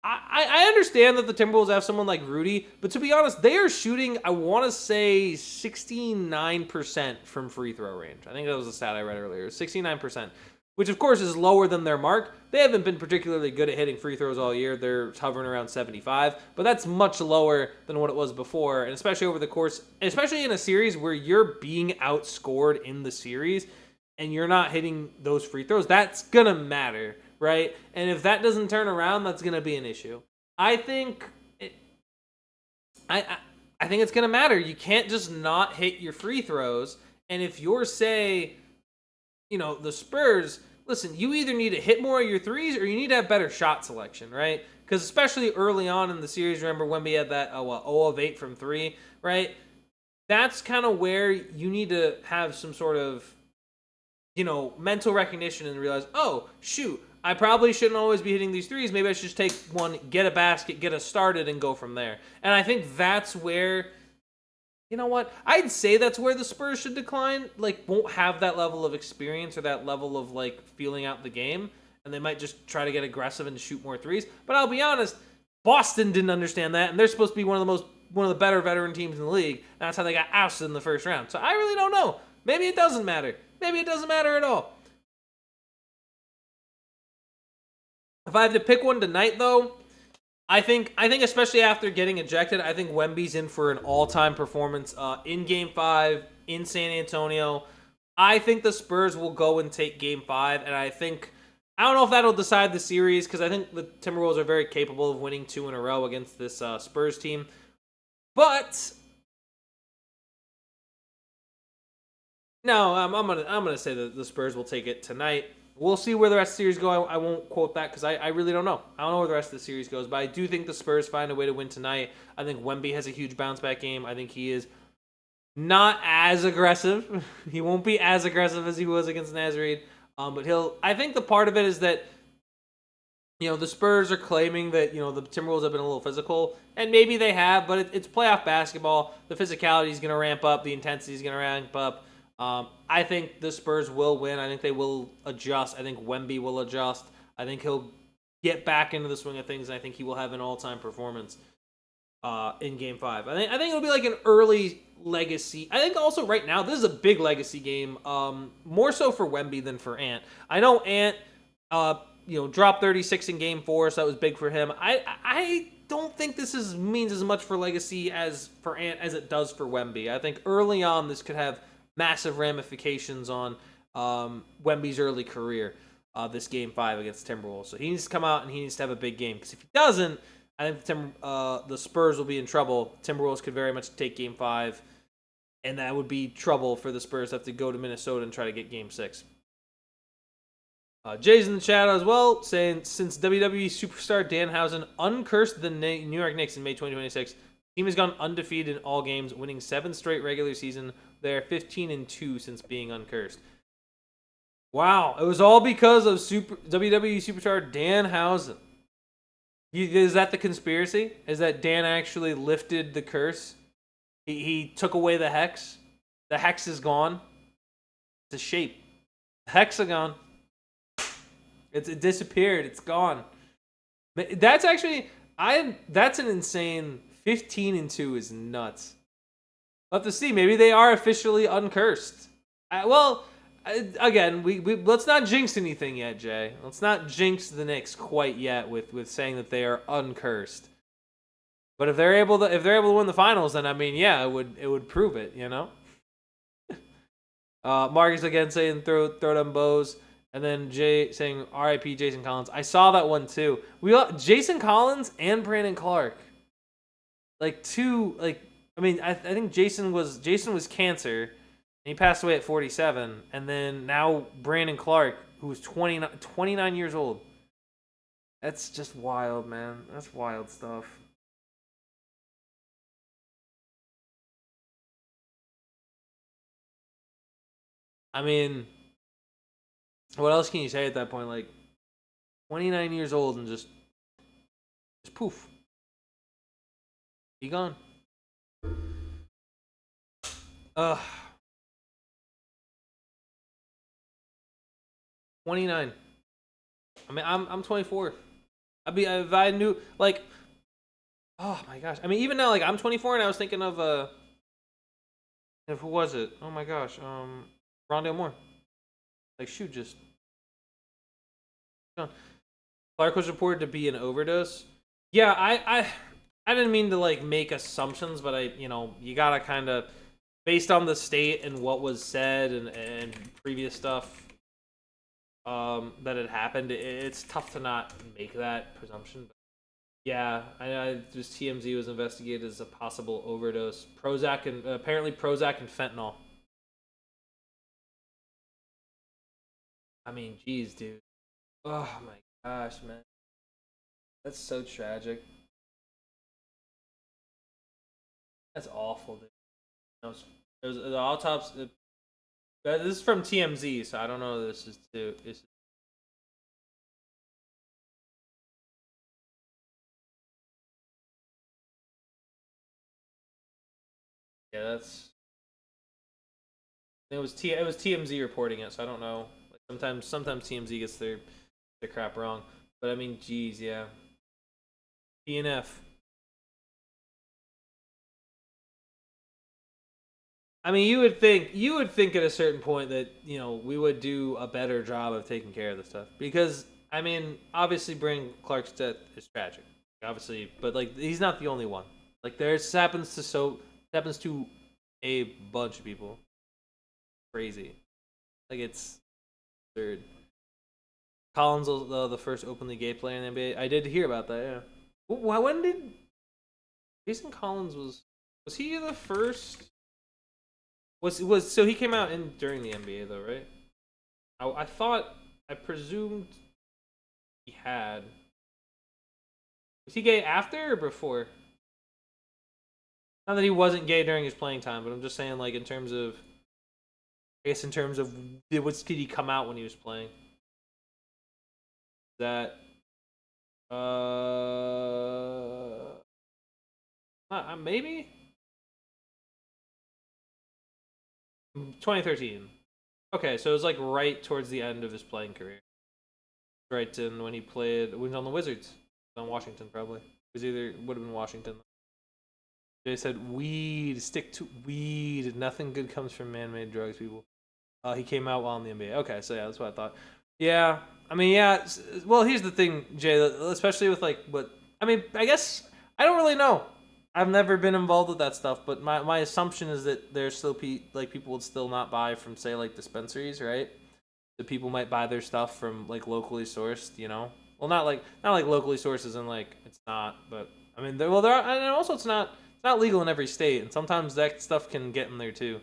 I understand that the Timberwolves have someone like Rudy, but to be honest, they are shooting, I want to say, 69% from free throw range. I think that was a stat I read earlier. 69%, which of course is lower than their mark. They haven't been particularly good at hitting free throws all year. They're hovering around 75, but that's much lower than what it was before, and especially over the course, especially in a series where you're being outscored in the series and you're not hitting those free throws, that's going to matter, right? And if that doesn't turn around, that's going to be an issue. I think I think it's going to matter. You can't just not hit your free throws. And if you're, say, the Spurs, listen, you either need to hit more of your threes or you need to have better shot selection, right? Because especially early on in the series, remember when we had that 0 of 8 from 3, right? That's kind of where you need to have some sort of mental recognition and realize, oh, shoot, I probably shouldn't always be hitting these threes. Maybe I should just take one, get a basket, get us started, and go from there. And I think that's where, I'd say that's where the Spurs should decline. Won't have that level of experience or that level of, feeling out the game. And they might just try to get aggressive and shoot more threes. But I'll be honest, Boston didn't understand that. And they're supposed to be one of the better veteran teams in the league. And that's how they got ousted in the first round. So I really don't know. Maybe it doesn't matter. Maybe it doesn't matter at all. If I have to pick one tonight, though, I think especially after getting ejected, I think Wemby's in for an all-time performance in Game 5 in San Antonio. I think the Spurs will go and take Game 5, and I don't know if that'll decide the series because I think the Timberwolves are very capable of winning 2 in a row against this Spurs team. But no, I'm gonna say that the Spurs will take it tonight. We'll see where the rest of the series go. I won't quote that because I really don't know. I don't know where the rest of the series goes, but I do think the Spurs find a way to win tonight. I think Wemby has a huge bounce back game. I think he is not as aggressive. He won't be as aggressive as he was against Nazarene. But I think the part of it is that the Spurs are claiming that the Timberwolves have been a little physical, and maybe they have, but it's playoff basketball. The physicality is going to ramp up. The intensity is going to ramp up. I think the Spurs will win. I think they will adjust. I think Wemby will adjust. I think he'll get back into the swing of things, and I think he will have an all-time performance in Game 5. I think it'll be like an early legacy. I think also right now, this is a big legacy game, more so for Wemby than for Ant. I know Ant, dropped 36 in Game 4, so that was big for him. I don't think this means as much for legacy as for Ant as it does for Wemby. I think early on, this could have massive ramifications on Wemby's early career, this Game 5 against Timberwolves. So he needs to come out and he needs to have a big game. Because if he doesn't, I think the Spurs will be in trouble. Timberwolves could very much take Game 5, and that would be trouble for the Spurs to have to go to Minnesota and try to get Game 6. Jay's in the chat as well, saying, since WWE superstar Danhausen uncursed the New York Knicks in May 2026, the team has gone undefeated in all games, winning 7 straight regular season. They're 15-2 since being uncursed. Wow, it was all because of WWE superstar Danhausen. Is that the conspiracy? Is that Dan actually lifted the curse? He took away the hex? The hex is gone. It's a shape. The hexagon. It disappeared. It's gone. That's actually that's an insane 15-2 is nuts. We'll have to see. Maybe they are officially uncursed. Again, we let's not jinx anything yet, Jay. Let's not jinx the Knicks quite yet with saying that they are uncursed. But if they're able to win the finals, then it would prove it, Marcus again saying throw them bows. And then Jay saying R.I.P. Jason Collins. I saw that one too. Jason Collins and Brandon Clark. I think Jason was cancer, and he passed away at 47. And then now Brandon Clark, who's 29 years old. That's just wild, man. That's wild stuff. I mean, what else can you say at that point? 29 years old and just poof. Be gone. 29. I mean, I'm 24. I mean, if I knew, like, oh my gosh. I mean, even now, like, I'm 24 and I was thinking of who was it? Oh my gosh, Rondale Moore. Like, shoot, just Clark was reported to be an overdose. Yeah, I didn't mean to like make assumptions, but you gotta kind of, based on the state and what was said and previous stuff that had happened, it's tough to not make that presumption. But yeah, I just TMZ was investigated as a possible overdose. Prozac and apparently Prozac and fentanyl. I mean, geez, dude. Oh my gosh, man, that's so tragic. That's awful, dude. It was the autopsy. This is from TMZ, so I don't know. This is too. Yeah, that's. It was TMZ reporting it, so I don't know. Like sometimes TMZ gets their crap wrong, but I mean, geez, yeah. PNF. I mean, you would think at a certain point that we would do a better job of taking care of this stuff because I mean, obviously, bring Clark's death is tragic, obviously, but like he's not the only one. Like there's happens to a bunch of people. Crazy, like it's absurd. Collins was the first openly gay player in the NBA. I did hear about that. Yeah. When did Jason Collins was he the first? Was so he came out in during the NBA though, right? I thought I presumed he had. Was he gay after or before? Not that he wasn't gay during his playing time, but I'm just saying like in terms of, I guess in terms of did he come out when he was playing? That maybe 2013. Okay, so it was like right towards the end of his playing career. Right in when he played when he was on the Wizards. On Washington probably. It was either would have been Washington. They said weed, stick to weed. Nothing good comes from man-made drugs, people. He came out while in the NBA. Okay, so yeah, that's what I thought. Yeah, I mean, yeah. Well, here's the thing, Jay. Especially with like what I mean, I guess I don't really know. I've never been involved with that stuff, but my assumption is that there's still like people would still not buy from say like dispensaries, right? The people might buy their stuff from like locally sourced, Well, not like locally sourced as in like it's not, but I mean, there are, and also it's not legal in every state, and sometimes that stuff can get in there too.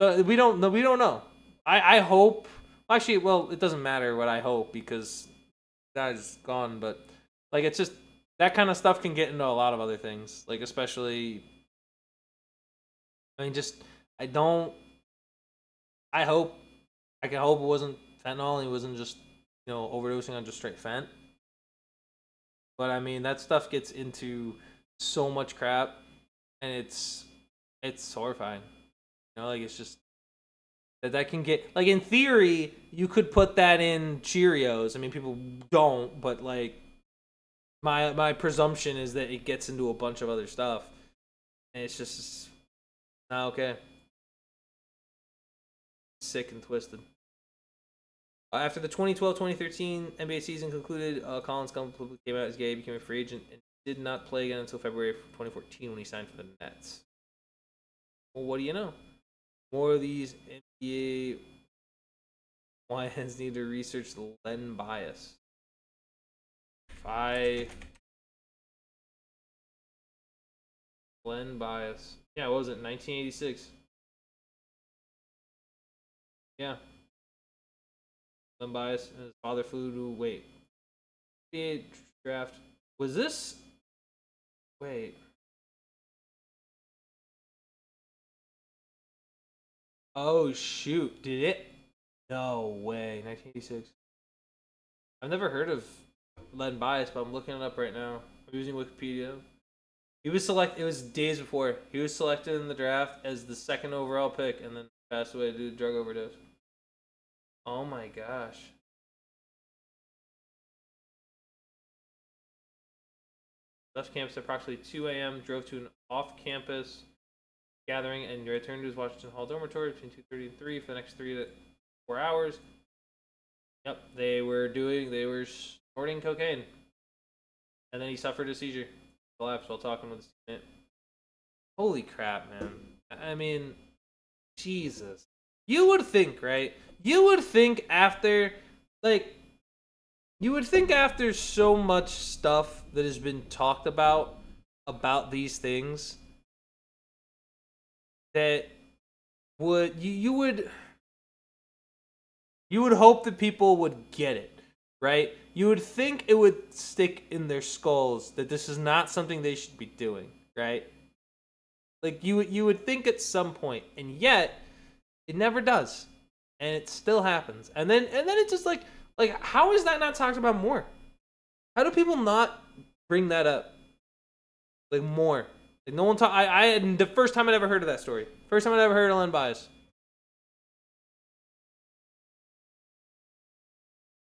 But we don't know. I hope. Actually, well, it doesn't matter what I hope because that is gone. But like, it's just that kind of stuff can get into a lot of other things. Like, especially, I mean, just I don't. I hope I can hope it wasn't fentanyl. He wasn't just overdosing on just straight fent. But I mean, that stuff gets into so much crap, and it's horrifying. Like it's just that can get like in theory you could put that in Cheerios. I mean, people don't, but like my presumption is that it gets into a bunch of other stuff, and it's just not okay. Sick and twisted. After the 2012-2013 NBA season concluded, Collins publicly came out as gay, became a free agent, and did not play again until February 2014 when he signed for the Nets. Well, what do you know? More of these NBA YNs need to research the Len bias. Len bias. Yeah, what was it? 1986. Yeah. Len bias and his father flew to NBA draft. Was this? Wait. Oh shoot! Did it? No way. 1986. I've never heard of Len bias, but I'm looking it up right now. I'm using Wikipedia. He was select. It was days before he was selected in the draft as the second overall pick, and then passed away due to drug overdose. Oh my gosh. Left campus at approximately 2 a.m., drove to an off-campus gathering, and returned to his Washington Hall dormitory between 2:30 and 3 for the next 3 to 4 hours. Yep, they were snorting cocaine. And then he suffered a seizure. Collapsed while talking with his teammate. Holy crap, man. I mean, Jesus. You would think, right? You would think after so much stuff that has been talked about these things that you would hope that people would get it, right? You would think it would stick in their skulls that this is not something they should be doing, right? Like you would think at some point, and yet it never does, and it still happens. And then it's just like how is that not talked about more? How do people not bring that up like more? Like no one talk. I the first time I'd ever heard of that story. First time I'd ever heard of Len Bias.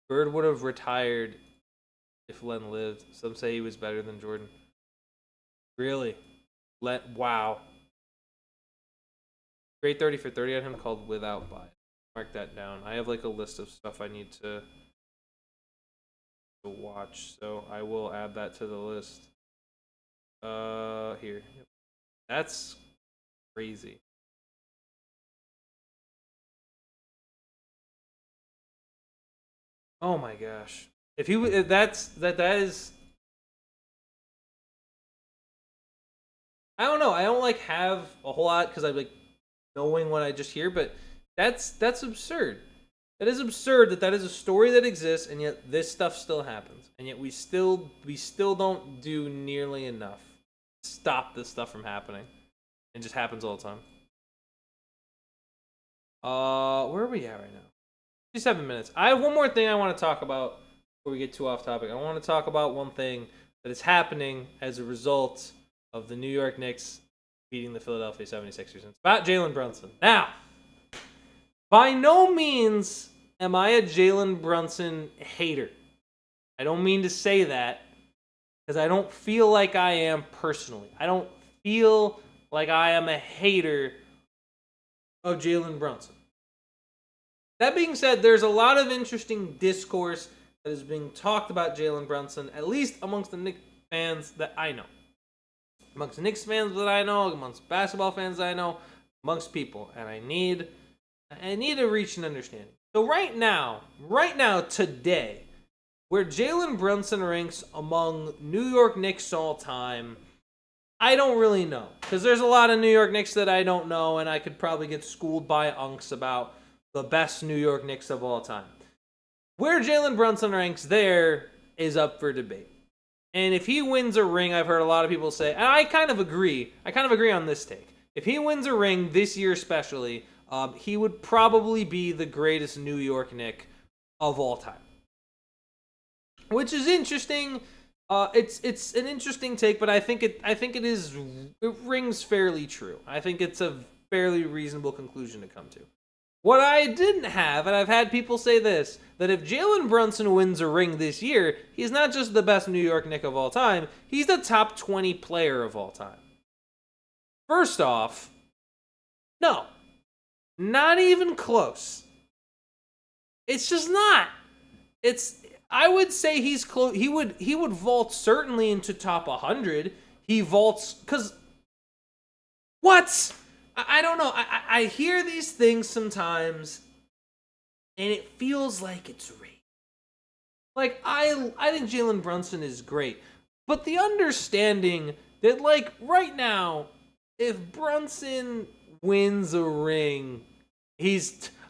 Bird would have retired if Len lived. Some say he was better than Jordan. Really? Wow. Grade 30 for 30 on him called Without Bias. Mark that down. I have like a list of stuff I need to watch, so I will add that to the list. Here. That's crazy. Oh my gosh. If that is I don't know. I don't like have a whole lot because I'm like knowing what I just hear, but that's absurd. That is absurd that is a story that exists, and yet this stuff still happens, and yet we still don't do nearly enough to stop this stuff from happening. It just happens all the time. Where are we at right now? 57 minutes. I have one more thing I want to talk about before we get too off topic. I want to talk about one thing that is happening as a result of the New York Knicks beating the Philadelphia 76ers. It's about Jalen Brunson. Now, by no means am I a Jalen Brunson hater. I don't mean to say that because I don't feel like I am personally. I don't feel like I am a hater of Jalen Brunson. That being said, there's a lot of interesting discourse that is being talked about Jalen Brunson, at least amongst the Knicks fans that I know. Amongst the Knicks fans that I know, amongst basketball fans that I know, amongst people. And I need to reach an understanding. So right now, today, where Jalen Brunson ranks among New York Knicks all time, I don't really know. Because there's a lot of New York Knicks that I don't know, and I could probably get schooled by unks about the best New York Knicks of all time. Where Jalen Brunson ranks there is up for debate. And if he wins a ring, I've heard a lot of people say, and I kind of agree on this take. If he wins a ring this year especially, he would probably be the greatest New York Knick of all time. Which is interesting. It's an interesting take, but I think it rings fairly true. I think it's a fairly reasonable conclusion to come to. What I didn't have, and I've had people say this, that if Jalen Brunson wins a ring this year, he's not just the best New York Knick of all time, he's the top 20 player of all time. First off, no. Not even close. It's just not. I would say he's close. He would vault certainly into top 100. He vaults because what? I don't know. I hear these things sometimes, and it feels like it's rigged. Like I think Jalen Brunson is great, but the understanding that like right now, if Brunson wins a ring,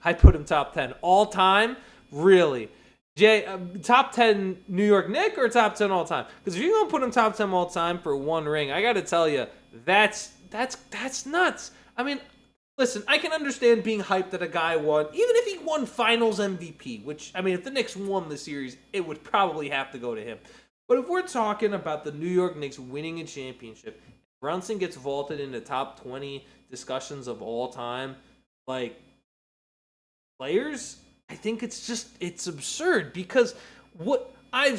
I put him top 10 all time. Really, top 10 New York Knick or top 10 all time? Because if you're gonna put him top 10 all time for one ring, I got to tell you, that's nuts. I mean, listen, I can understand being hyped that a guy won, even if he won Finals MVP. Which I mean, if the Knicks won the series, it would probably have to go to him. But if we're talking about the New York Knicks winning a championship, Brunson gets vaulted into top 20 discussions of all time, like players, I think it's absurd because I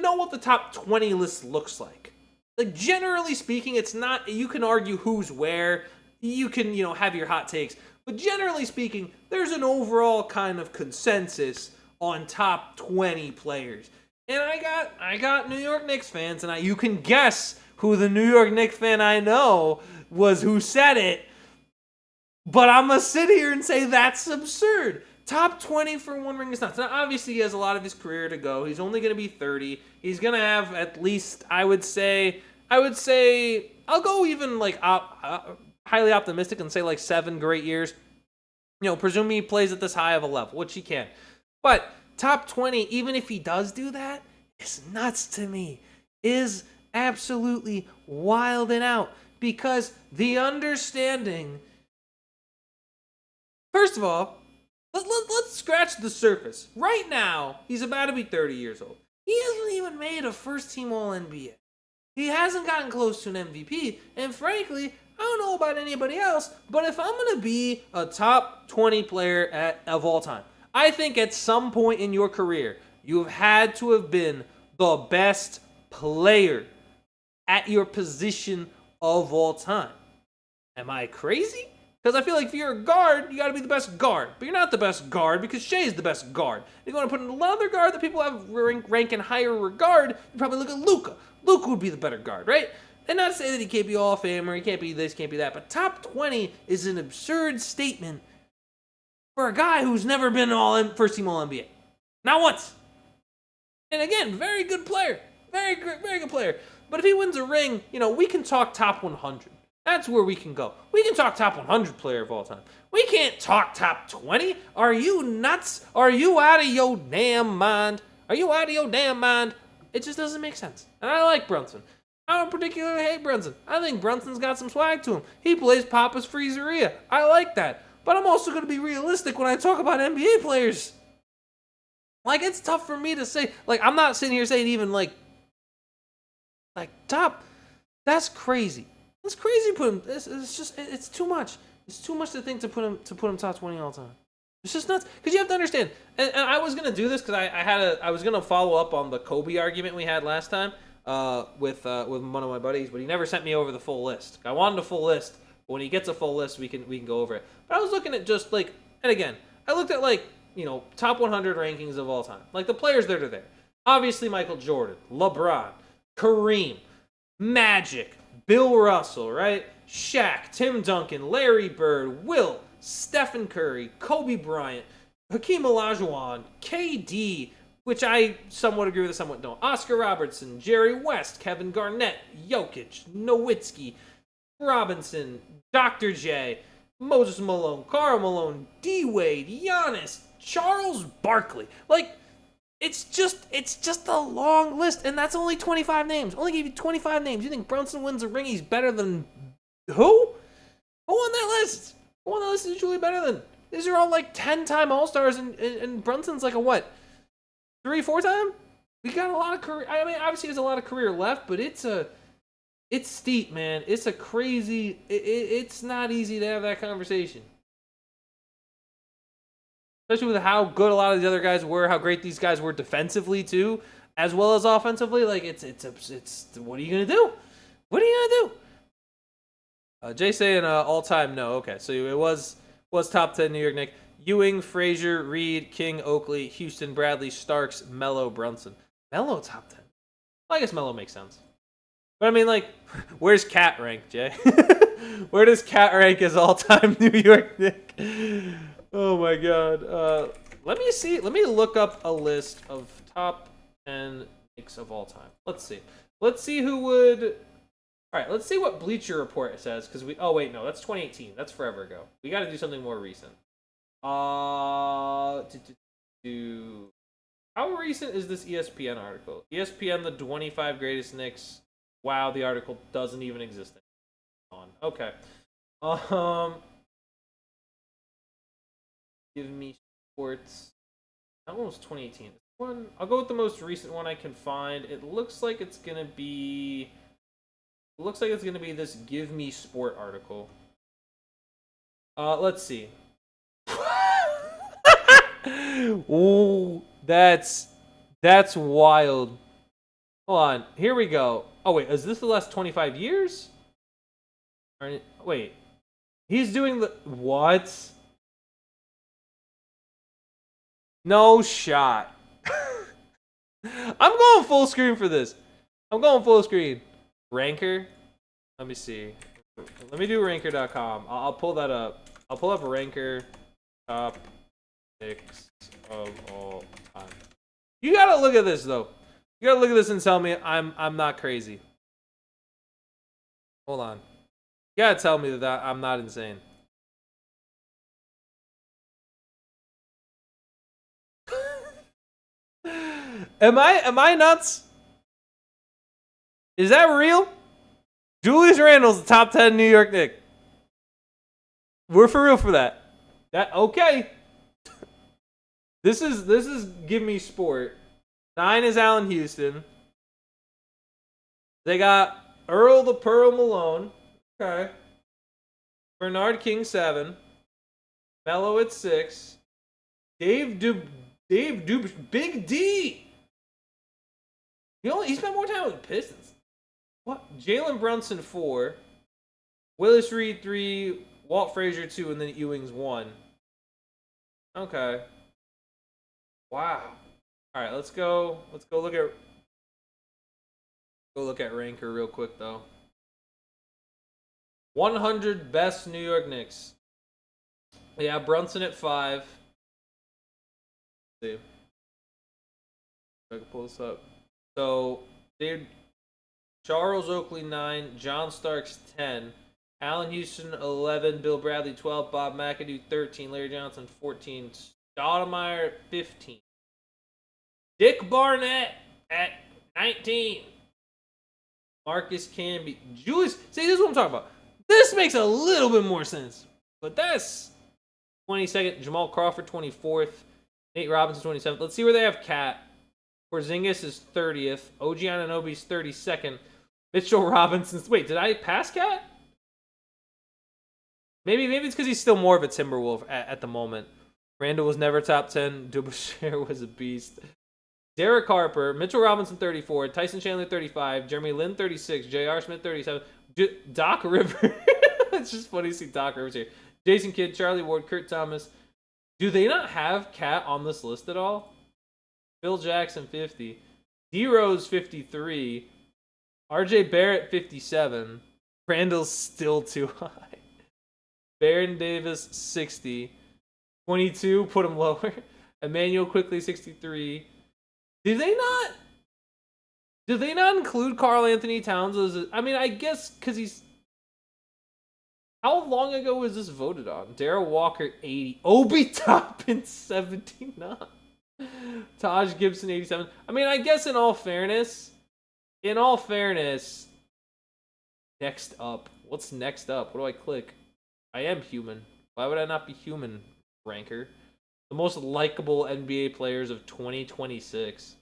know what the top 20 list looks like. Like, generally speaking, it's not, you can argue who's where, you can, have your hot takes, but generally speaking, there's an overall kind of consensus on top 20 players. And I got New York Knicks fans, and you can guess who the New York Knicks fan I know was who said it, but I'm going to sit here and say that's absurd. Top 20 for one ring is nuts. Now, obviously, he has a lot of his career to go. He's only going to be 30. He's going to have at least, I would say, I'll go even like highly optimistic and say like 7 great years. Presuming he plays at this high of a level, which he can. But top 20, even if he does do that, is nuts to me. Is absolutely wild and out. Because the understanding, first of all, let's scratch the surface. Right now, he's about to be 30 years old. He hasn't even made a first-team All-NBA. He hasn't gotten close to an MVP. And frankly, I don't know about anybody else, but if I'm going to be a top 20 player of all time, I think at some point in your career, you have had to have been the best player at your position of all time. Am I crazy? Because I feel like if you're a guard, you got to be the best guard. But you're not the best guard because Shea's the best guard. If you want to put in another guard that people have rank in higher regard, you probably look at Luka. Luka would be the better guard, right? And not to say that he can't be All Famer, he can't be this, can't be that, but top 20 is an absurd statement for a guy who's never been first team All NBA. Not once. And again, very good player. Very good player. But if he wins a ring, we can talk top 100. That's where we can go. We can talk top 100 player of all time. We can't talk top 20. Are you nuts? Are you out of your damn mind? Are you out of your damn mind? It just doesn't make sense. And I like Brunson. I don't particularly hate Brunson. I think Brunson's got some swag to him. He plays Papa's Freezeria. I like that. But I'm also going to be realistic when I talk about NBA players. Like, it's tough for me to say. Like, I'm not sitting here saying even like top. That's crazy. It's crazy to put him. It's too much. It's too much to think to put him top 20 all time. It's just nuts. Because you have to understand. And I was gonna do this because I was gonna follow up on the Kobe argument we had last time with one of my buddies, but he never sent me over the full list. I wanted a full list. But when he gets a full list, we can go over it. But I was looking at just like, and again, I looked at like top 100 rankings of all time, like the players that are there. Obviously, Michael Jordan, LeBron, Kareem, Magic, Bill Russell, right? Shaq, Tim Duncan, Larry Bird, Wilt, Stephen Curry, Kobe Bryant, Hakeem Olajuwon, KD, which I somewhat agree with, somewhat don't. Oscar Robertson, Jerry West, Kevin Garnett, Jokic, Nowitzki, Robinson, Dr. J, Moses Malone, Karl Malone, D-Wade, Giannis, Charles Barkley. Like, it's just a long list, and that's only 25 names. Only gave you 25 names. You think Brunson wins a ring, he's better than who? Who on that list? Who on that list is truly better than? These are all like 10-time All-Stars, and Brunson's like a what? 3-4 time? We got a lot of career. I mean, obviously he has a lot of career left, but it's steep, man. It's a crazy. It's not easy to have that conversation. Especially with how good a lot of the other guys were, how great these guys were defensively too, as well as offensively. Like it's what are you gonna do? What are you gonna do? Jay saying all time no. Okay, so it was top 10 New York Knicks. Ewing, Frazier, Reed, King, Oakley, Houston, Bradley, Starks, Melo, Brunson. Melo top 10. Well, I guess Melo makes sense. But I mean, like, where's Cat rank, Jay? Where does Cat rank as all-time New York Knicks? Oh my God. Let me see. Let me look up a list of top 10 Knicks of all time. Let's see. Let's see who would. All right. Let's see what Bleacher Report says. Because we. Oh wait, no, that's 2018. That's forever ago. We got to do something more recent. How recent is this ESPN article? ESPN, the 25 greatest Knicks. Wow, the article doesn't even exist anymore. Okay. Give me sports. That one was 2018. This one, I'll go with the most recent one I can find. It looks like it's gonna be. It looks like it's gonna be this Give Me Sport article. Let's see. Ooh, that's wild. Hold on. Here we go. Oh, wait. Is this the last 25 years? Wait. He's doing the... What? No shot. I'm going full screen for this. I'm going full screen. Ranker? Let me see. Let me do ranker.com. I'll pull that up. I'll pull up Ranker top picks of all time. You gotta look at this though. You gotta look at this and tell me I'm not crazy. Hold on. You gotta tell me that I'm not insane. Am I nuts? Is that real? Julius Randle's the top 10 New York Knick. We're for real for that. That okay. This is give me sport. 9 is Allen Houston. They got Earl the Pearl Malone. Okay. Bernard King 7. Melo at 6. Dave Dub Big D. He spent more time with the Pistons. What? Jalen Brunson 4. Willis Reed 3. Walt Frazier 2, and then Ewing's 1. Okay. Wow. All right, let's go look at Ranker real quick though. 100 best New York Knicks. Yeah, Brunson at 5. Let's see if I can pull this up. So, dude, Charles Oakley 9, John Starks 10, Allen Houston 11, Bill Bradley 12, Bob McAdoo 13, Larry Johnson 14, Stoudemire 15, Dick Barnett at 19, Marcus Camby, Julius. See, this is what I'm talking about. This makes a little bit more sense, but that's 22nd. Jamal Crawford 24th, Nate Robinson 27th. Let's see where they have Cat. Porzingis is 30th. OG Anunoby's 32nd. Mitchell Robinson's... Wait, did I pass Cat? Maybe it's because he's still more of a Timberwolf at the moment. Randall was never top 10. Dubashare was a beast. Derek Harper, Mitchell Robinson 34, Tyson Chandler 35, Jeremy Lin 36, J.R. Smith 37, Doc Rivers. It's just funny to see Doc Rivers here. Jason Kidd, Charlie Ward, Kurt Thomas. Do they not have Cat on this list at all? Phil Jackson 50, D Rose 53, RJ Barrett 57. Randall's still too high. Baron Davis 60, 22. Put him lower. Emmanuel Quickly 63. Do they not include Karl Anthony Towns as? I mean, I guess because he's. How long ago was this voted on? Darryl Walker 80, Obi Toppin 79. Taj Gibson 87. I mean, I guess in all fairness, next up. What's next up? What do I click? I am human. Why would I not be human, Ranker? The most likable NBA players of 2026.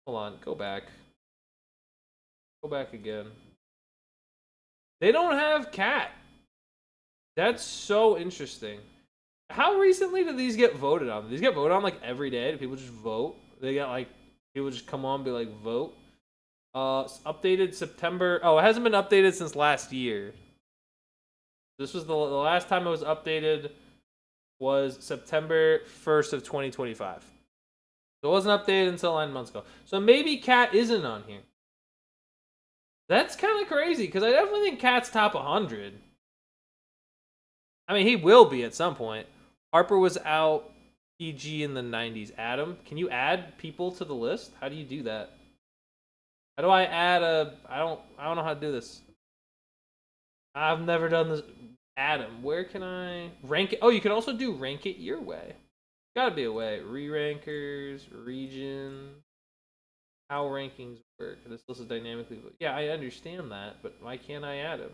Hold on, go back. Go back again. They don't have Cat. That's so interesting. How recently do these get voted on? Do these get voted on like every day? Do people just vote? They get like people just come on and be like vote. Updated September. Oh, it hasn't been updated since last year. This was the last time it was updated was September 1st of 2025. So it wasn't updated until 9 months ago. So maybe Cat isn't on here. That's kind of crazy because I definitely think Cat's top 100. I mean, he will be at some point. Harper was out PG in the 90s. Adam, can you add people to the list? How do you do that? How do I add a... I don't know how to do this. I've never done this. Adam, where can I... Rank it? Oh, you can also do rank it your way. Gotta be a way. Re-rankers, region... How rankings work. This list is dynamically... Yeah, I understand that, but why can't I add him?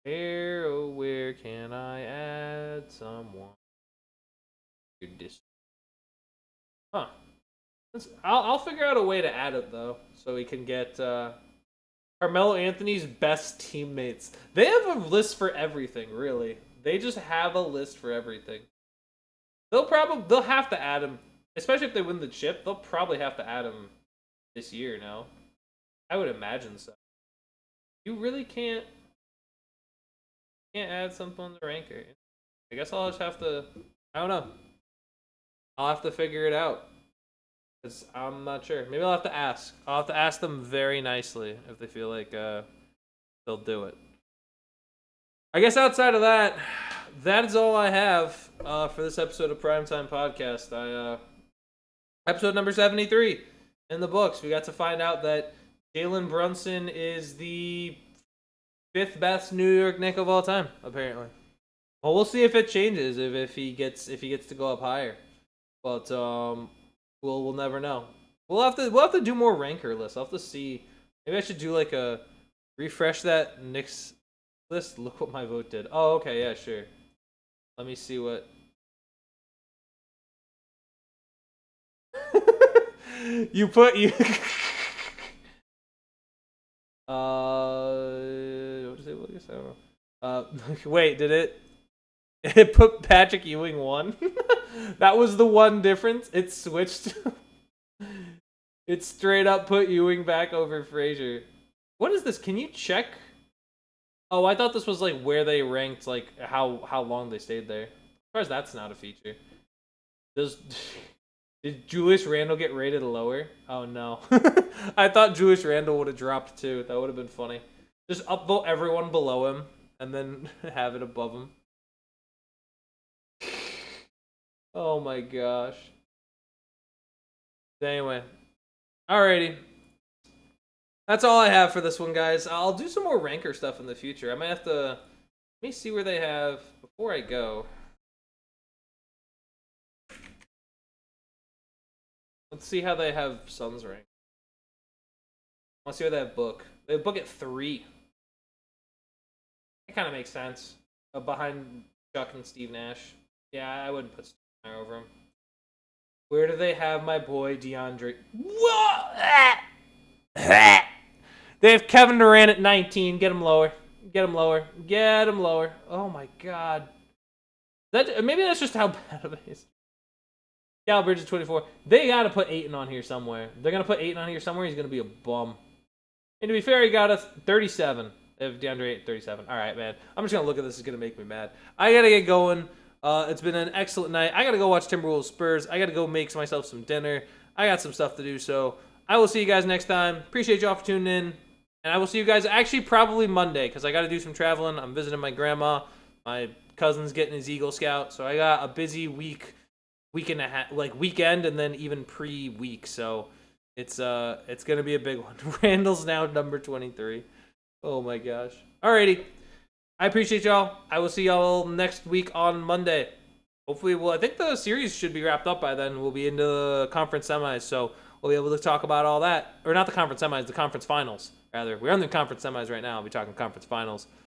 Where can I add someone? Huh. I'll figure out a way to add it, though, so we can get Carmelo Anthony's best teammates. They have a list for everything, really. They just have a list for everything. They'll have to add him especially if they win the chip, they'll probably have to add him this year. No, I would imagine so. You really can't add something on the ranker. I guess I'll just have to. I don't know. I'll have to figure it out. Cause I'm not sure. Maybe I'll have to ask. I'll have to ask them very nicely if they feel like they'll do it. I guess outside of that, that is all I have for this episode of Primetime Podcast. Episode number 73 in the books. We got to find out that Jalen Brunson is the 5th best New York Knick of all time, apparently. Well, we'll see if it changes if he gets to go up higher. But we'll never know. We'll have to do more ranker lists. I'll have to see. Maybe I should do like a refresh that Knicks list. Look what my vote did. Oh, okay, yeah, sure. Let me see what. you put you. What is it? I don't know. Wait, did it? It put Patrick Ewing 1. That was the one difference. It switched. It straight up put Ewing back over Frazier. What is this? Can you check? Oh, I thought this was like where they ranked, like how long they stayed there. As far as that's not a feature. Did Julius Randle get rated lower? Oh no. I thought Julius Randle would have dropped too. That would have been funny. Just upvote everyone below him and then have it above him. Oh my gosh. Anyway. Alrighty. That's all I have for this one, guys. I'll do some more ranker stuff in the future. I might have to... Let me see where they have... Before I go... Let's see how they have Suns ranked. Let's see where they have Book. They have Book at 3. That kind of makes sense. Behind Chuck and Steve Nash. Yeah, I wouldn't put Steve Nash over him. Where do they have my boy DeAndre? They have Kevin Durant at 19. Get him lower. Get him lower. Get him lower. Oh my god. Maybe that's just how bad of it is. Cal Bridges 24. They gotta put Ayton on here somewhere. They're gonna put Ayton on here somewhere. He's gonna be a bum. And to be fair, he got us 37. They have DeAndre at 37. All right, man. I'm just gonna look at this. It's gonna make me mad. I gotta get going. It's been an excellent night. I gotta go watch Timberwolves Spurs. I gotta go make myself some dinner. I got some stuff to do. So I will see you guys next time. Appreciate y'all for tuning in. And I will see you guys actually probably Monday because I got to do some traveling. I'm visiting my grandma. My cousin's getting his Eagle Scout. So I got a busy week and a half, like weekend and then even pre-week. So it's going to be a big one. Randall's now number 23. Oh my gosh. Alrighty. I appreciate y'all. I will see y'all next week on Monday. Hopefully, I think the series should be wrapped up by then. We'll be into the conference semis. So we'll be able to talk about all that. Or not the conference semis, the conference finals. Rather, we're in the conference semis right now. I'll be talking conference finals.